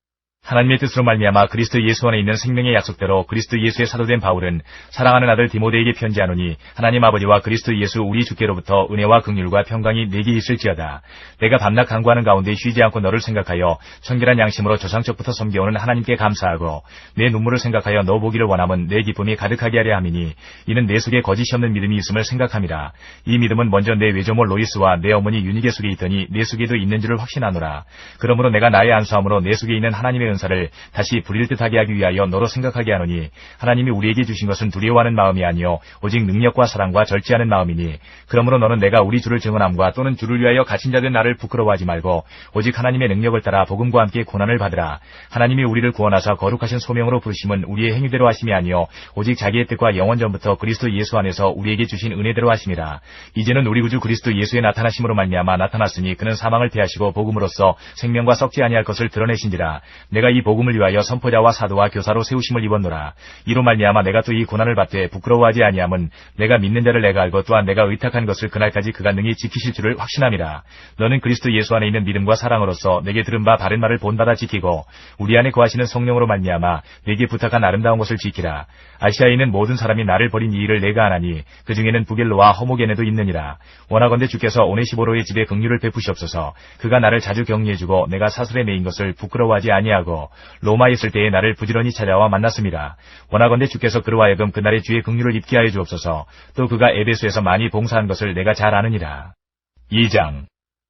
[SPEAKER 4] 하나님의 뜻으로 말미암아 그리스도 예수 안에 있는 생명의 약속대로 그리스도 예수의 사도된 바울은 사랑하는 아들 디모데에게 편지하노니 하나님 아버지와 그리스도 예수 우리 주께로부터 은혜와 긍휼과 평강이 내게 있을지어다. 내가 밤낮 간구하는 가운데 쉬지 않고 너를 생각하여 청결한 양심으로 조상적부터 섬겨오는 하나님께 감사하고 내 눈물을 생각하여 너 보기를 원함은 내 기쁨이 가득하게 하려 함이니 이는 내 속에 거짓이 없는 믿음이 있음을 생각함이라. 이 믿음은 먼저 내 외조모 로이스와 내 어머니 유니게 속에 있더니 내 속에도 있는 줄을 확신하노라. 그러므로 내가 나의 안수함으로 내 속에 있는 하나님의 은사를 다시 부릴 듯하게 하기 위하여 너로 생각하게 하노니 하나님이 우리에게 주신 것은 두려워하는 마음이 아니요 오직 능력과 사랑과 절제하는 마음이니 그러므로 너는 내가 우리 주를 증언함과 또는 주를 위하여 갇힌 자된 나를 부끄러워하지 말고 오직 하나님의 능력을 따라 복음과 함께 고난을 받으라. 하나님이 우리를 구원하사 거룩하신 소명으로 부르심은 우리의 행위대로 하심이 아니요 오직 자기의 뜻과 영원전부터 그리스도 예수 안에서 우리에게 주신 은혜대로 하심이라. 이제는 우리 구주 그리스도 예수의 나타나심으로 말미암아 나타났으니 그는 사망을 패하시고 복음으로써 생명과 썩지 아니할 것을 드러내신지라. 내가 이 복음을 위하여 선포자와 사도와 교사로 세우심을 입었노라. 이로 말미암아 내가 또 이 고난을 받되 부끄러워하지 아니함은 내가 믿는 자를 내가 알고 또한 내가 의탁한 것을 그날까지 그가 능히 지키실 줄을 확신함이라. 너는 그리스도 예수 안에 있는 믿음과 사랑으로서 내게 들은 바 바른 말을 본받아 지키고 우리 안에 거하시는 성령으로 말미암아 내게 부탁한 아름다운 것을 지키라. 아시아에 있는 모든 사람이 나를 버린 이 일을 내가 아나니 그 중에는 부겔로와 허모게네도 있느니라. 원하건대 주께서 오네시보로의 집에 긍휼을 베푸시옵소서. 그가 나를 자주 격려해주고 내가 사슬에 매인 것을 부끄러워하지 아니하고 로마에 있을 때에 나를 부지런히 찾아와 만났음이라. 원하건대 주께서 그로 하여금 그날의 주의 긍휼을 입게 하여 주옵소서. 또 그가 에베소에서 많이 봉사한 것을 내가 잘 아느니라. 2장.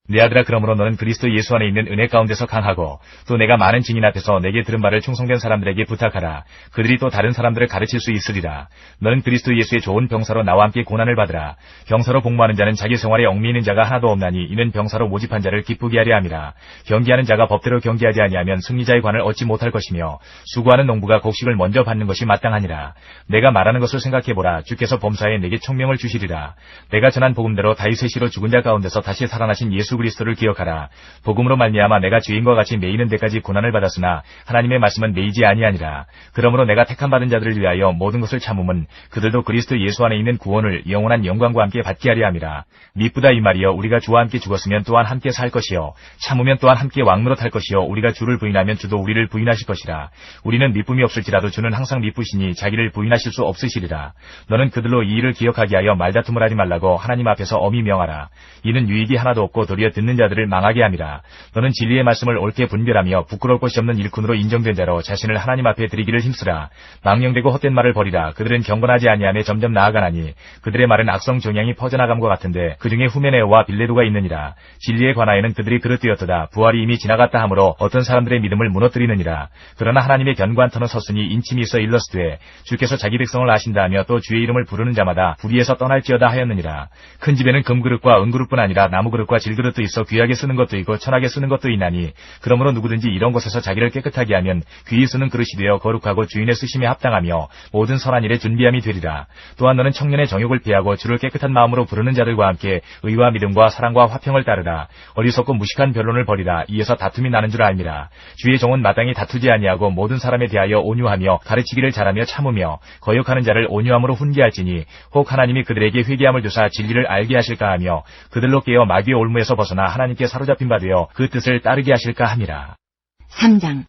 [SPEAKER 4] 내 아들아 그러므로 너는 그리스도 예수 안에 있는 은혜 가운데서 강하고 또 내가 많은 증인 앞에서 내게 들은 바를 충성된 사람들에게 부탁하라. 그들이 또 다른 사람들을 가르칠 수 있으리라. 너는 그리스도 예수의 좋은 병사로 나와 함께 고난을 받으라. 병사로 복무하는 자는 자기 생활에 얽매이는 자가 하나도 없나니 이는 병사로 모집한 자를 기쁘게 하려 함이라. 경기하는 자가 법대로 경기하지 아니하면 승리자의 관을 얻지 못할 것이며 수고하는 농부가 곡식을 먼저 받는 것이 마땅하니라. 내가 말하는 것을 생각해보라. 주께서 범사에 내게 총명을 주시리라. 내가 전한 복음대로 다윗의 씨로 죽은 자 가운데서 다시 살아나신 예수 예수 그리스도를 기억하라. 복음으로 말미암아 내가 죄인과 같이 매이는 데까지 고난을 받았으나 하나님의 말씀은 매이지 아니하니라. 그러므로 내가 택함 받은 자들을 위하여 모든 것을 참음은 그들도 그리스도 예수 안에 있는 구원을 영원한 영광과 함께 받게 하려 함이라. 미쁘다 이 말이여, 우리가 주와 함께 죽었으면 또한 함께 살 것이요 참으면 또한 함께 왕노릇 할 것이요 우리가 주를 부인하면 주도 우리를 부인하실 것이라. 우리는 미쁨이 없을지라도 주는 항상 미쁘시니 자기를 부인하실 수 없으시리라. 너는 그들로 이 일을 기억하게 하여 말다툼을 하지 말라고 하나님 앞에서 엄히 명하라. 이는 유익이 하나도 없고 도리어 듣는 자들을 망하게 함이라. 너는 진리의 말씀을 옳게 분별하며 부끄러울 것이 없는 일꾼으로 인정된 자로 자신을 하나님 앞에 드리기를 힘쓰라. 망령되고 헛된 말을 버리라. 그들은 경건하지 아니하며 점점 나아가나니 그들의 말은 악성 정향이 퍼져나감과 같은데 그 중에 후메네오와 빌레도가 있느니라. 진리에 관하여는 그들이 그릇되었도다. 부활이 이미 지나갔다 하므로 어떤 사람들의 믿음을 무너뜨리느니라. 그러나 하나님의 견고한 터는 섰으니 인침이 있어 일러스되 주께서 자기 백성을 아신다 하며 또 주의 이름을 부르는 자마다 불의에서 떠날지어다 하였느니라. 큰 집에는 금그릇과 은그릇뿐 아니라 나무그릇과 질그릇도 있어 귀하게 쓰는 것도 있고 천하게 쓰는 것도 있나니 그러므로 누구든지 이런 곳에서 자기를 깨끗하게 하면 귀히 쓰는 그릇이 되어 거룩하고 주인의 쓰심에 합당하며 모든 선한 일에 준비함이 되리라. 또한 너는 청년의 정욕을 피하고 주를 깨끗한 마음으로 부르는 자들과 함께 의와 믿음과 사랑과 화평을 따르라. 어리석고 무식한 변론을 버리라. 이에서 다툼이 나는 줄 알미라. 주의 종은 마땅히 다투지 아니하고 모든 사람에 대하여 온유하며 가르치기를 잘하며 참으며 거역하는 자를 온유함으로 훈계할지니 혹 하나님이 그들에게 회개함을 주사 진리를 알게 하실까 하며 그들로 깨어 마귀의 올무에서 벗어나 하나님께 사로잡힌 바 되어 그 뜻을 따르게 하실까 함이라.
[SPEAKER 5] 3장.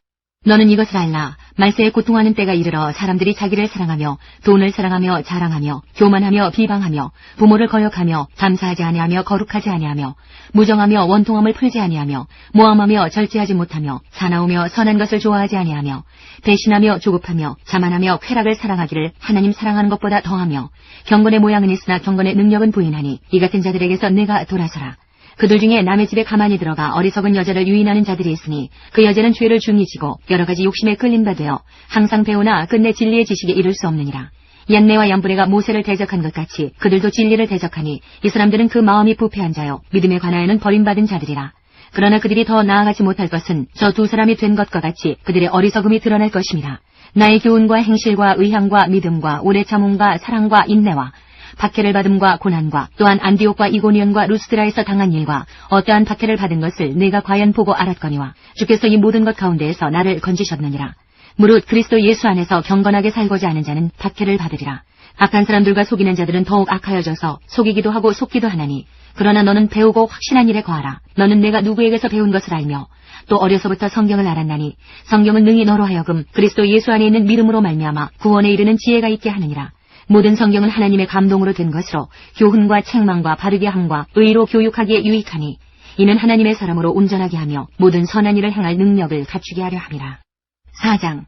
[SPEAKER 5] 너는 이것을 알라. 말세에 고통하는 때가 이르러 사람들이 자기를 사랑하며 돈을 사랑하며 자랑하며 교만하며 비방하며 부모를 거역하며 감사하지 아니하며 거룩하지 아니하며 무정하며 원통함을 풀지 아니하며 모함하며 절제하지 못하며 사나우며 선한 것을 좋아하지 아니하며 배신하며 조급하며 자만하며 쾌락을 사랑하기를 하나님 사랑하는 것보다 더하며 경건의 모양은 있으나 경건의 능력은 부인하니 이 같은 자들에게서 내가 돌아서라. 그들 중에 남의 집에 가만히 들어가 어리석은 여자를 유인하는 자들이 있으니 그 여자는 죄를 중히 지고 여러 가지 욕심에 끌린 바 되어 항상 배우나 끝내 진리의 지식에 이를 수 없느니라. 얀네와 얀브레가 모세를 대적한 것 같이 그들도 진리를 대적하니 이 사람들은 그 마음이 부패한 자요 믿음에 관하여는 버림받은 자들이라. 그러나 그들이 더 나아가지 못할 것은 저 두 사람이 된 것과 같이 그들의 어리석음이 드러날 것임이라. 나의 교훈과 행실과 의향과 믿음과 오래 참음과 사랑과 인내와 박해를 받음과 고난과 또한 안디옥과 이고니온과 루스드라에서 당한 일과 어떠한 박해를 받은 것을 내가 과연 보고 알았거니와 주께서 이 모든 것 가운데에서 나를 건지셨느니라. 무릇 그리스도 예수 안에서 경건하게 살고자 하는 자는 박해를 받으리라. 악한 사람들과 속이는 자들은 더욱 악하여져서 속이기도 하고 속기도 하나니 그러나 너는 배우고 확신한 일에 거하라. 너는 내가 누구에게서 배운 것을 알며 또 어려서부터 성경을 알았나니 성경은 능히 너로 하여금 그리스도 예수 안에 있는 믿음으로 말미암아 구원에 이르는 지혜가 있게 하느니라. 모든 성경은 하나님의 감동으로 된 것으로 교훈과 책망과 바르게 함과 의로 교육하기에 유익하니 이는 하나님의 사람으로 온전하게 하며 모든 선한 일을 행할 능력을 갖추게 하려 함이라. 4장.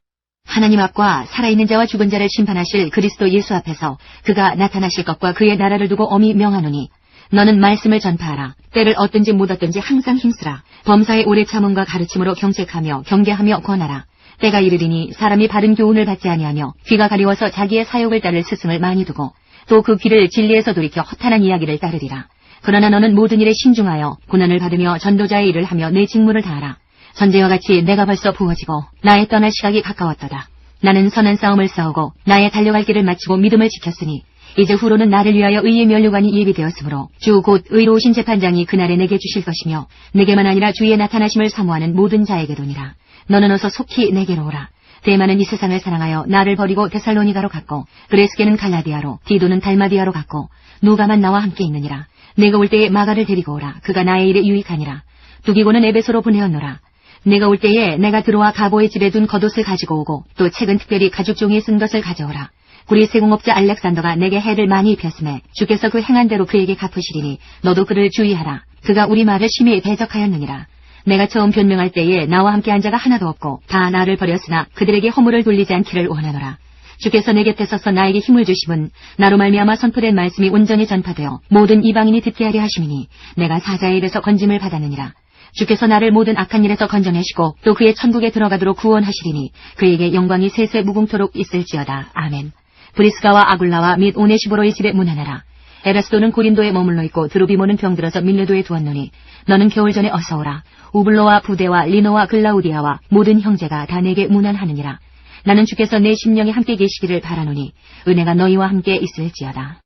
[SPEAKER 5] 하나님 앞과 살아있는 자와 죽은 자를 심판하실 그리스도 예수 앞에서 그가 나타나실 것과 그의 나라를 두고 엄히 명하노니 너는 말씀을 전파하라. 때를 얻든지 못 얻든지 항상 힘쓰라. 범사의 오래 참음과 가르침으로 경책하며 경계하며 권하라. 때가 이르리니 사람이 바른 교훈을 받지 아니하며 귀가 가리워서 자기의 사욕을 따를 스승을 많이 두고 또 그 귀를 진리에서 돌이켜 허탄한 이야기를 따르리라. 그러나 너는 모든 일에 신중하여 고난을 받으며 전도자의 일을 하며 내 직무를 다하라. 전제와 같이 내가 벌써 부어지고 나의 떠날 시각이 가까웠도다. 나는 선한 싸움을 싸우고 나의 달려갈 길을 마치고 믿음을 지켰으니 이제 후로는 나를 위하여 의의 면류관이 예비되었으므로 주 곧 의로우신 재판장이 그날에 내게 주실 것이며 내게만 아니라 주의 나타나심을 사모하는 모든 자에게도니라. 너는 어서 속히 내게로 오라. 데마는 이 세상을 사랑하여 나를 버리고 데살로니가로 갔고 그레스게는 갈라디아로 디도는 달마디아로 갔고 누가만 나와 함께 있느니라. 내가 올 때에 마가를 데리고 오라. 그가 나의 일에 유익하니라. 두기고는 에베소로 보내었노라. 내가 올 때에 내가 들어와 가보의 집에 둔 겉옷을 가지고 오고 또 책은 특별히 가죽 종이에 쓴 것을 가져오라. 구리 세공업자 알렉산더가 내게 해를 많이 입혔음에 주께서 그 행한 대로 그에게 갚으시리니 너도 그를 주의하라. 그가 우리 말을 심히 대적하였느니라. 내가 처음 변명할 때에 나와 함께 한 자가 하나도 없고 다 나를 버렸으나 그들에게 허물을 돌리지 않기를 원하노라. 주께서 내 곁에 서서 나에게 힘을 주심은 나로 말미암아 선포된 말씀이 온전히 전파되어 모든 이방인이 듣게 하려 하심이니 내가 사자의 입에서 건짐을 받았느니라. 주께서 나를 모든 악한 일에서 건져내시고 또 그의 천국에 들어가도록 구원하시리니 그에게 영광이 세세 무궁토록 있을지어다. 아멘. 브리스가와 아굴라와 및 오네시보로의 집에 문안하라. 에라스도는 고린도에 머물러 있고 드로비모는 병들어서 밀레도에 두었노니 너는 겨울 전에 어서 오라. 우블로와 부데와 리노와 글라우디아와 모든 형제가 다 내게 문안하느니라. 나는 주께서 내 심령에 함께 계시기를 바라노니 은혜가 너희와 함께 있을지어다.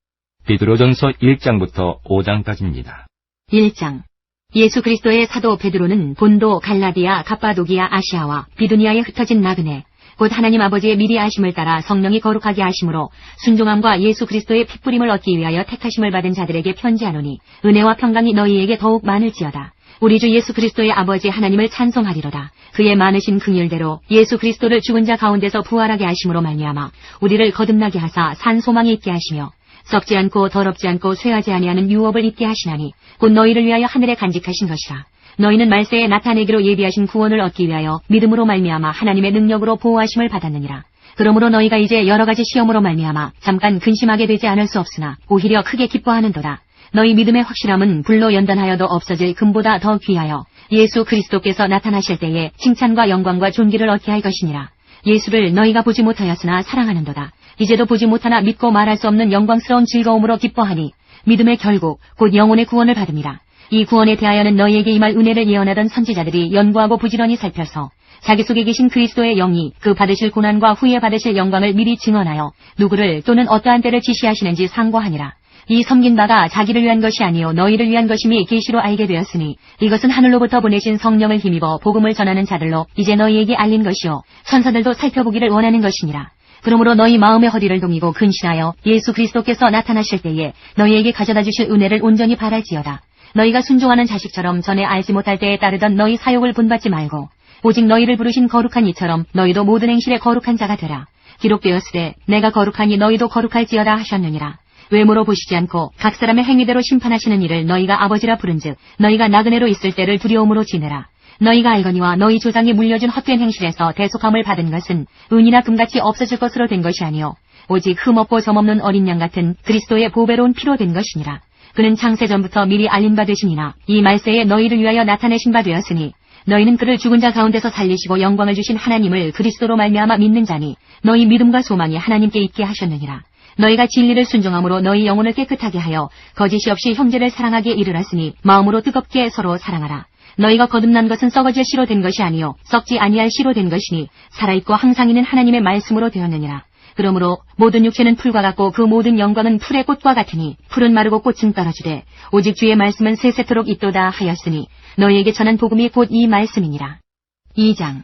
[SPEAKER 3] 베드로전서 1장부터 5장까지입니다.
[SPEAKER 5] 1장. 예수 그리스도의 사도 베드로는 본도, 갈라디아, 갑바도기아, 아시아와 비두니아에 흩어진 나그네, 곧 하나님 아버지의 미리 아심을 따라 성령이 거룩하게 하심으로 순종함과 예수 그리스도의 핏부림을 얻기 위하여 택하심을 받은 자들에게 편지하노니 은혜와 평강이 너희에게 더욱 많을지어다. 우리 주 예수 그리스도의 아버지 하나님을 찬송하리로다. 그의 많으신 긍휼대로 예수 그리스도를 죽은 자 가운데서 부활하게 하심으로 말미암아 우리를 거듭나게 하사 산 소망이 있게 하시며 썩지 않고 더럽지 않고 쇠하지 아니하는 유업을 입게 하시나니 곧 너희를 위하여 하늘에 간직하신 것이라. 너희는 말세에 나타내기로 예비하신 구원을 얻기 위하여 믿음으로 말미암아 하나님의 능력으로 보호하심을 받았느니라. 그러므로 너희가 이제 여러 가지 시험으로 말미암아 잠깐 근심하게 되지 않을 수 없으나 오히려 크게 기뻐하는도다. 너희 믿음의 확실함은 불로 연단하여도 없어질 금보다 더 귀하여 예수 그리스도께서 나타나실 때에 칭찬과 영광과 존귀를 얻게 할 것이니라. 예수를 너희가 보지 못하였으나 사랑하는도다. 이제도 보지 못하나 믿고 말할 수 없는 영광스러운 즐거움으로 기뻐하니 믿음의 결국 곧 영혼의 구원을 받음이라. 이 구원에 대하여는 너희에게 임할 은혜를 예언하던 선지자들이 연구하고 부지런히 살펴서 자기 속에 계신 그리스도의 영이 그 받으실 고난과 후에 받으실 영광을 미리 증언하여 누구를 또는 어떠한 때를 지시하시는지 상고하니라. 이 섬긴 바가 자기를 위한 것이 아니요 너희를 위한 것임이 계시로 알게 되었으니 이것은 하늘로부터 보내신 성령을 힘입어 복음을 전하는 자들로 이제 너희에게 알린 것이요 천사들도 살펴보기를 원하는 것이니라. 그러므로 너희 마음의 허리를 동이고 근신하여 예수 그리스도께서 나타나실 때에 너희에게 가져다 주실 은혜를 온전히 바랄지어다. 너희가 순종하는 자식처럼 전에 알지 못할 때에 따르던 너희 사욕을 본받지 말고 오직 너희를 부르신 거룩한 이처럼 너희도 모든 행실에 거룩한 자가 되라. 기록되었으되 내가 거룩하니 너희도 거룩할지어다 하셨느니라. 외모로 보시지 않고 각 사람의 행위대로 심판하시는 이를 너희가 아버지라 부른즉 너희가 나그네로 있을 때를 두려움으로 지내라. 너희가 알거니와 너희 조상이 물려준 헛된 행실에서 대속함을 받은 것은 은이나 금같이 없어질 것으로 된 것이 아니요 오직 흠없고 점없는 어린 양 같은 그리스도의 보배로운 피로 된 것이니라. 그는 창세전부터 미리 알린 바 되시니나 이 말세에 너희를 위하여 나타내신 바 되었으니 너희는 그를 죽은 자 가운데서 살리시고 영광을 주신 하나님을 그리스도로 말미암아 믿는 자니 너희 믿음과 소망이 하나님께 있게 하셨느니라. 너희가 진리를 순종함으로 너희 영혼을 깨끗하게 하여 거짓이 없이 형제를 사랑하게 이르렀으니 마음으로 뜨겁게 서로 사랑하라. 너희가 거듭난 것은 썩어질 씨로 된 것이 아니요 썩지 아니할 씨로 된 것이니 살아있고 항상 있는 하나님의 말씀으로 되었느니라. 그러므로 모든 육체는 풀과 같고 그 모든 영광은 풀의 꽃과 같으니 풀은 마르고 꽃은 떨어지되 오직 주의 말씀은 세세토록 있도다 하였으니 너희에게 전한 복음이 곧 이 말씀이니라. 2장.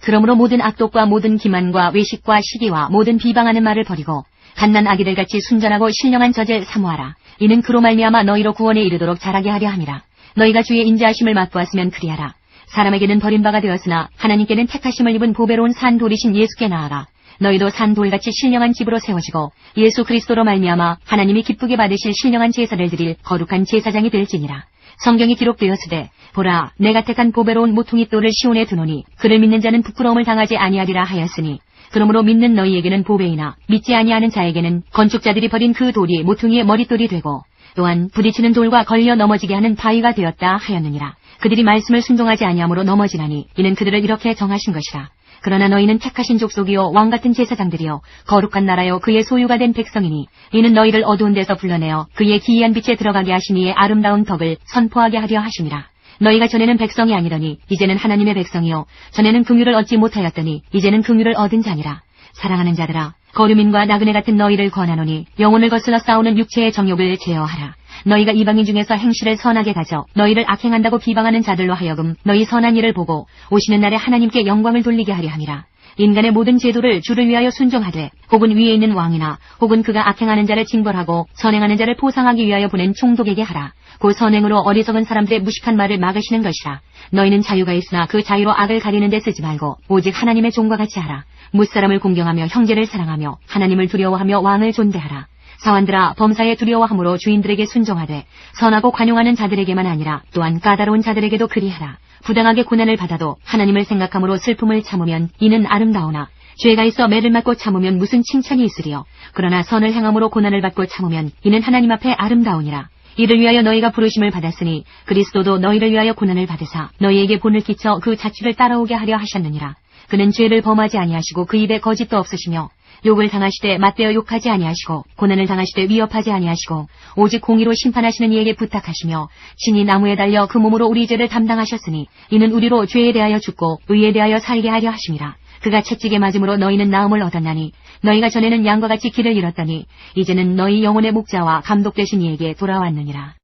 [SPEAKER 5] 그러므로 모든 악독과 모든 기만과 외식과 시기와 모든 비방하는 말을 버리고 갓난 아기들같이 순전하고 신령한 젖을 사모하라. 이는 그로 말미암아 너희로 구원에 이르도록 자라게 하려 함이라. 너희가 주의 인자하심을 맛보았으면 그리하라. 사람에게는 버림바가 되었으나 하나님께는 택하심을 입은 보배로운 산돌이신 예수께 나아가 너희도 산돌같이 신령한 집으로 세워지고 예수 그리스도로 말미암아 하나님이 기쁘게 받으실 신령한 제사를 드릴 거룩한 제사장이 될지니라. 성경이 기록되었으되 보라 내가 택한 보배로운 모퉁이 돌을 시온에 두노니 그를 믿는 자는 부끄러움을 당하지 아니하리라 하였으니 그러므로 믿는 너희에게는 보배이나 믿지 아니하는 자에게는 건축자들이 버린 그 돌이 모퉁이의 머릿돌이 되고 또한 부딪히는 돌과 걸려 넘어지게 하는 바위가 되었다 하였느니라. 그들이 말씀을 순종하지 아니하므로 넘어지나니 이는 그들을 이렇게 정하신 것이라. 그러나 너희는 택하신 족속이요 왕같은 제사장들이요 거룩한 나라요 그의 소유가 된 백성이니 이는 너희를 어두운 데서 불러내어 그의 기이한 빛에 들어가게 하신 이의 아름다운 덕을 선포하게 하려 하심이라. 너희가 전에는 백성이 아니더니 이제는 하나님의 백성이요 전에는 긍휼을 얻지 못하였더니 이제는 긍휼을 얻은 자니라. 사랑하는 자들아 거류민과 나그네 같은 너희를 권하노니 영혼을 거슬러 싸우는 육체의 정욕을 제어하라. 너희가 이방인 중에서 행실을 선하게 가져 너희를 악행한다고 비방하는 자들로 하여금 너희 선한 일을 보고 오시는 날에 하나님께 영광을 돌리게 하려 함이라. 인간의 모든 제도를 주를 위하여 순종하되 혹은 위에 있는 왕이나 혹은 그가 악행하는 자를 징벌하고 선행하는 자를 포상하기 위하여 보낸 총독에게 하라. 그 선행으로 어리석은 사람들의 무식한 말을 막으시는 것이라. 너희는 자유가 있으나 그 자유로 악을 가리는 데 쓰지 말고 오직 하나님의 종과 같이 하라. 무사람을 공경하며 형제를 사랑하며 하나님을 두려워하며 왕을 존대하라. 사환들아 범사에 두려워함으로 주인들에게 순종하되 선하고 관용하는 자들에게만 아니라 또한 까다로운 자들에게도 그리하라. 부당하게 고난을 받아도 하나님을 생각함으로 슬픔을 참으면 이는 아름다우나 죄가 있어 매를 맞고 참으면 무슨 칭찬이 있으리요. 그러나 선을 행함으로 고난을 받고 참으면 이는 하나님 앞에 아름다우니라. 이를 위하여 너희가 부르심을 받았으니 그리스도도 너희를 위하여 고난을 받으사 너희에게 본을 끼쳐 그 자취를 따라오게 하려 하셨느니라. 그는 죄를 범하지 아니하시고 그 입에 거짓도 없으시며 욕을 당하시되 맞대어 욕하지 아니하시고 고난을 당하시되 위협하지 아니하시고 오직 공의로 심판하시는 이에게 부탁하시며 친히 나무에 달려 그 몸으로 우리 죄를 담당하셨으니 이는 우리로 죄에 대하여 죽고 의에 대하여 살게 하려 하심이라. 그가 채찍에 맞음으로 너희는 나음을 얻었나니 너희가 전에는 양과 같이 길을 잃었더니 이제는 너희 영혼의 목자와 감독 되신 이에게 돌아왔느니라.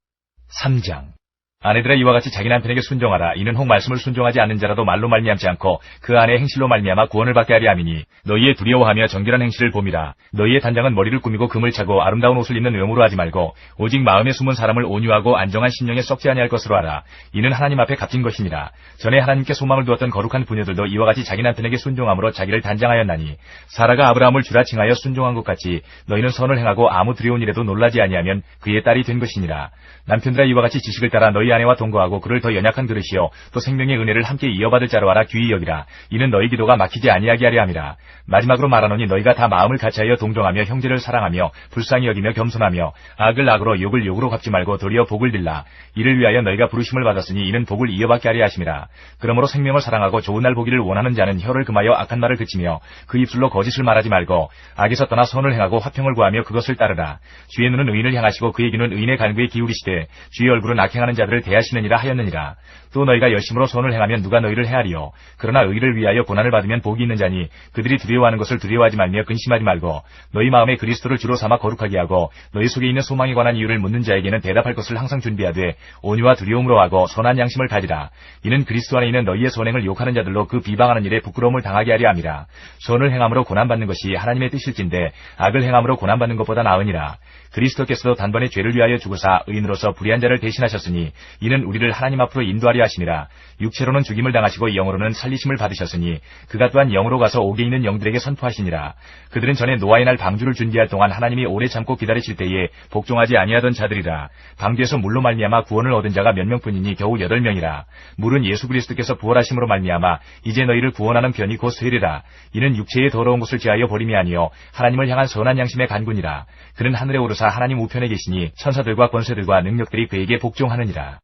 [SPEAKER 4] 3장. 아내들아 이와 같이 자기 남편에게 순종하라. 이는 혹 말씀을 순종하지 않는 자라도 말로 말미암지 않고 그 안에 행실로 말미암아 구원을 받게 하리 함이니 너희의 두려워하며 정결한 행실을 봄이라. 너희의 단장은 머리를 꾸미고 금을 차고 아름다운 옷을 입는 외모로 하지 말고 오직 마음에 숨은 사람을 온유하고 안정한 심령에 썩지 아니할 것으로 하라. 이는 하나님 앞에 값진 것이니라. 전에 하나님께 소망을 두었던 거룩한 부녀들도 이와 같이 자기 남편에게 순종함으로 자기를 단장하였나니 사라가 아브라함을 주라 칭하여 순종한 것 같이 너희는 선을 행하고 아무 두려운 일에도 놀라지 아니하면 그의 딸이 된 것이니라. 남편들아 이와 같이 지식을 따라 너희 아내와 동거하고 그를 더 연약한 그릇이요 또 생명의 은혜를 함께 이어받을 자로 하라. 귀히 여기라. 이는 너희 기도가 막히지 아니하게 하려 함이라. 마지막으로 말하노니 너희가 다 마음을 같이하여 동정하며 형제를 사랑하며 불쌍히 여기며 겸손하며 악을 악으로 욕을 욕으로 갚지 말고 도리어 복을 빌라. 이를 위하여 너희가 부르심을 받았으니 이는 복을 이어받게 하려 하심이라. 그러므로 생명을 사랑하고 좋은 날 보기를 원하는 자는 혀를 금하여 악한 말을 그치며 그 입술로 거짓을 말하지 말고 악에서 떠나 선을 행하고 화평을 구하며 그것을 따르라. 주의 눈은 의인을 향하시고 그의 귀는 의인의 간구에 기울이시되 주의 얼굴은 악행하는 자들을 대하시느니라 하였느니라. 또 너희가 열심으로 선을 행하면 누가 너희를 해하리요. 그러나 의를 위하여 고난을 받으면 복이 있는 자니 그들이 두려워하는 것을 두려워하지 말며 근심하지 말고 너희 마음에 그리스도를 주로 삼아 거룩하게 하고 너희 속에 있는 소망에 관한 이유를 묻는 자에게는 대답할 것을 항상 준비하되 온유와 두려움으로 하고 선한 양심을 가지라. 이는 그리스도 안에 있는 너희의 선행을 욕하는 자들로 그 비방하는 일에 부끄러움을 당하게 하려 함이라. 선을 행함으로 고난받는 것이 하나님의 뜻일진데 악을 행함으로 고난받는 것보다 나으니라. 그리스도께서도 단번에 죄를 위하여 죽으사 의인으로서 불의한 자를 대신하셨으니 이는 우리를 하나님 앞으로 인도하려 하심이라. 육체로는 죽임을 당하시고 영으로는 살리심을 받으셨으니 그가 또한 영으로 가서 옥에 있는 영들에게 선포하시니라. 그들은 전에 노아의 날 방주를 준비할 동안 하나님이 오래 참고 기다리실 때에 복종하지 아니하던 자들이라. 방주에서 물로 말미암아 구원을 얻은 자가 몇 명뿐이니 겨우 8명이라. 물은 예수 그리스도께서 부활하심으로 말미암아 이제 너희를 구원하는 편이 곧 세리라. 이는 육체의 더러운 것을 제하여 버림이 아니요 하나님을 향한 선한 양심의 간군이라. 그는 하늘에 오르사 하나님 우편에 계시니 천사들과 권세들과 능력들이 그에게 복종하느니라.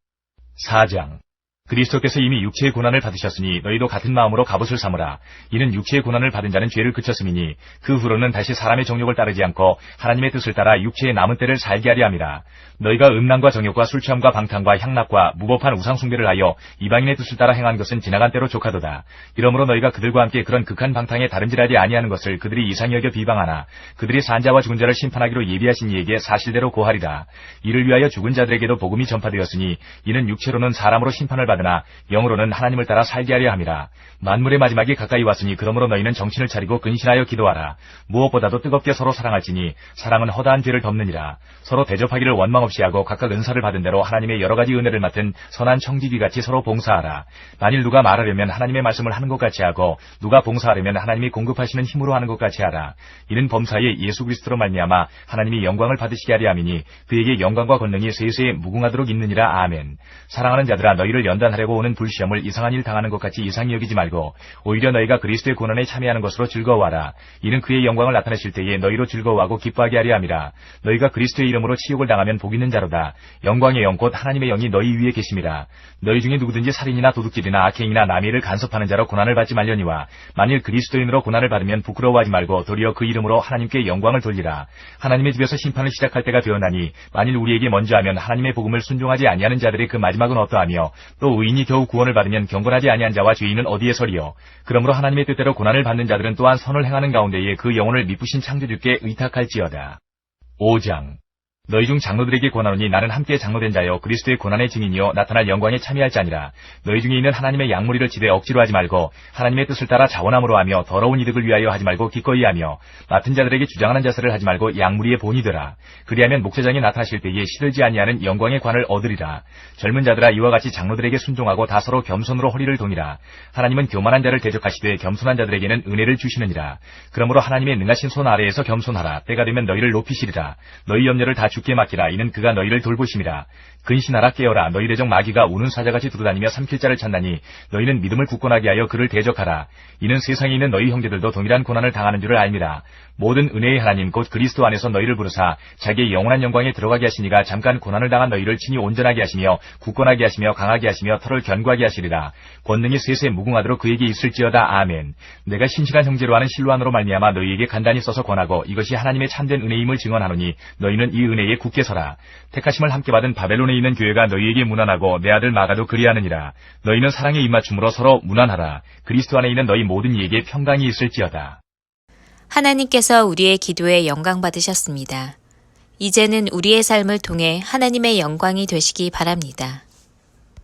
[SPEAKER 4] 4장. 그리스도께서 이미 육체의 고난을 받으셨으니 너희도 같은 마음으로 갑옷을 삼으라. 이는 육체의 고난을 받은 자는 죄를 그쳤음이니 그 후로는 다시 사람의 정욕을 따르지 않고 하나님의 뜻을 따라 육체의 남은 때를 살게 하려 함이라. 너희가 음란과 정욕과 술취함과 방탕과 향락과 무법한 우상숭배를 하여 이방인의 뜻을 따라 행한 것은 지나간 때로 족하도다. 이러므로 너희가 그들과 함께 그런 극한 방탕에 다름질하지 아니하는 것을 그들이 이상히 여겨 비방하나 그들이 산 자와 죽은 자를 심판하기로 예비하신 이에게 사실대로 고하리라. 이를 위하여 죽은 자들에게도 복음이 전파되었으니 이는 육체로는 사람으로 심판을 받으나 영으로는 하나님을 따라 살게 하려 함이라. 만물의 마지막이 가까이 왔으니 그러므로 너희는 정신을 차리고 근신하여 기도하라. 무엇보다도 뜨겁게 서로 사랑할지니 사랑은 허다한 죄를 덮느니라. 서로 대접하기를 원망 없이 하고 각각 은사를 받은 대로 하나님의 여러 가지 은혜를 맡은 선한 청지기같이 서로 봉사하라. 만일 누가 말하려면 하나님의 말씀을 하는 것 같이 하고 누가 봉사하려면 하나님이 공급하시는 힘으로 하는 것 같이 하라. 이는 범사에 예수 그리스도로 말미암아 하나님이 영광을 받으시게 하려 함이니 그에게 영광과 권능이 세세에 무궁하도록 있느니라. 아멘. 사랑하는 자들아 너희를 연단하려고 오는 불시험을 이상한 일 당하는 것 같이 이상히 여기지 말고 오히려 너희가 그리스도의 고난에 참여하는 것으로 즐거워하라. 이는 그의 영광을 나타내실 때에 너희로 즐거워하고 기뻐하게 하려 함이라. 너희가 그리스도의 이름으로 치욕을 당하면 복 있는 자로다. 영광의 영 곧 하나님의 영이 너희 위에 계심이라. 너희 중에 누구든지 살인이나 도둑질이나 악행이나 남의 일을 간섭하는 자로 고난을 받지 말려니와 만일 그리스도인으로 고난을 받으면 부끄러워하지 말고 도리어 그 이름으로 하나님께 영광을 돌리라. 하나님의 집에서 심판을 시작할 때가 되었나니 만일 우리에게 먼저 하면 하나님의 복음을 순종하지 아니하는 자들의 그 마지막은 어떠하며 또 의인이 겨우 구원을 받으면 경건하지 아니한 자와 죄인은 어디에 서리요. 그러므로 하나님의 뜻대로 고난을 받는 자들은 또한 선을 행하는 가운데에 그 영혼을 미쁘신 창조주께 의탁할지어다. 5장. 너희 중 장로들에게 권하노니 나는 함께 장로된 자여 그리스도의 고난의 증인이요 나타날 영광에 참여할 자니라. 너희 중에 있는 하나님의 양무리를 지되 억지로 하지 말고 하나님의 뜻을 따라 자원함으로 하며 더러운 이득을 위하여 하지 말고 기꺼이 하며 맡은 자들에게 주장하는 자세를 하지 말고 양무리의 본이 되라. 그리하면 목자장이 나타나실 때에 시들지 아니하는 영광의 관을 얻으리라. 젊은 자들아 이와 같이 장로들에게 순종하고 다 서로 겸손으로 허리를 동이라. 하나님은 교만한 자를 대적하시되 겸손한 자들에게는 은혜를 주시느니라. 그러므로 하나님의 능하신 손 아래에서 겸손하라. 때가 되면 너희를 높이시리라. 너희 염려를 다 주께 맡기라. 이는 그가 너희를 돌보심이라. 근신하라 깨어라. 너희 대적 마귀가 우는 사자같이 두루다니며 삼킬 자를 찾나니 너희는 믿음을 굳건하게 하여 그를 대적하라. 이는 세상에 있는 너희 형제들도 동일한 고난을 당하는 줄을 알미라. 모든 은혜의 하나님 곧 그리스도 안에서 너희를 부르사 자기의 영원한 영광에 들어가게 하시니가 잠깐 고난을 당한 너희를 친히 온전하게 하시며 굳건하게 하시며 강하게 하시며 털을 견고하게 하시리라. 권능이 세세 무궁하도록 그에게 있을지어다. 아멘. 내가 신실한 형제로 하는 실로안으로 말미암아 너희에게 간단히 써서 권하고 이것이 하나님의 참된 은혜임을 증언하노니 너희는 이 은혜에 굳게 서라. 택하심을 함께 받은 바벨론에 있는 교회가 너희에게 문안하고 내 아들 마가도 그리하느니라. 너희는 사랑에 입맞춤으로 서로 문안하라. 그리스도 안에 있는 너희 모든 이에게 평강이 있을지어다.
[SPEAKER 1] 하나님께서 우리의 기도에 영광 받으셨습니다. 이제는 우리의 삶을 통해 하나님의 영광이 되시기 바랍니다.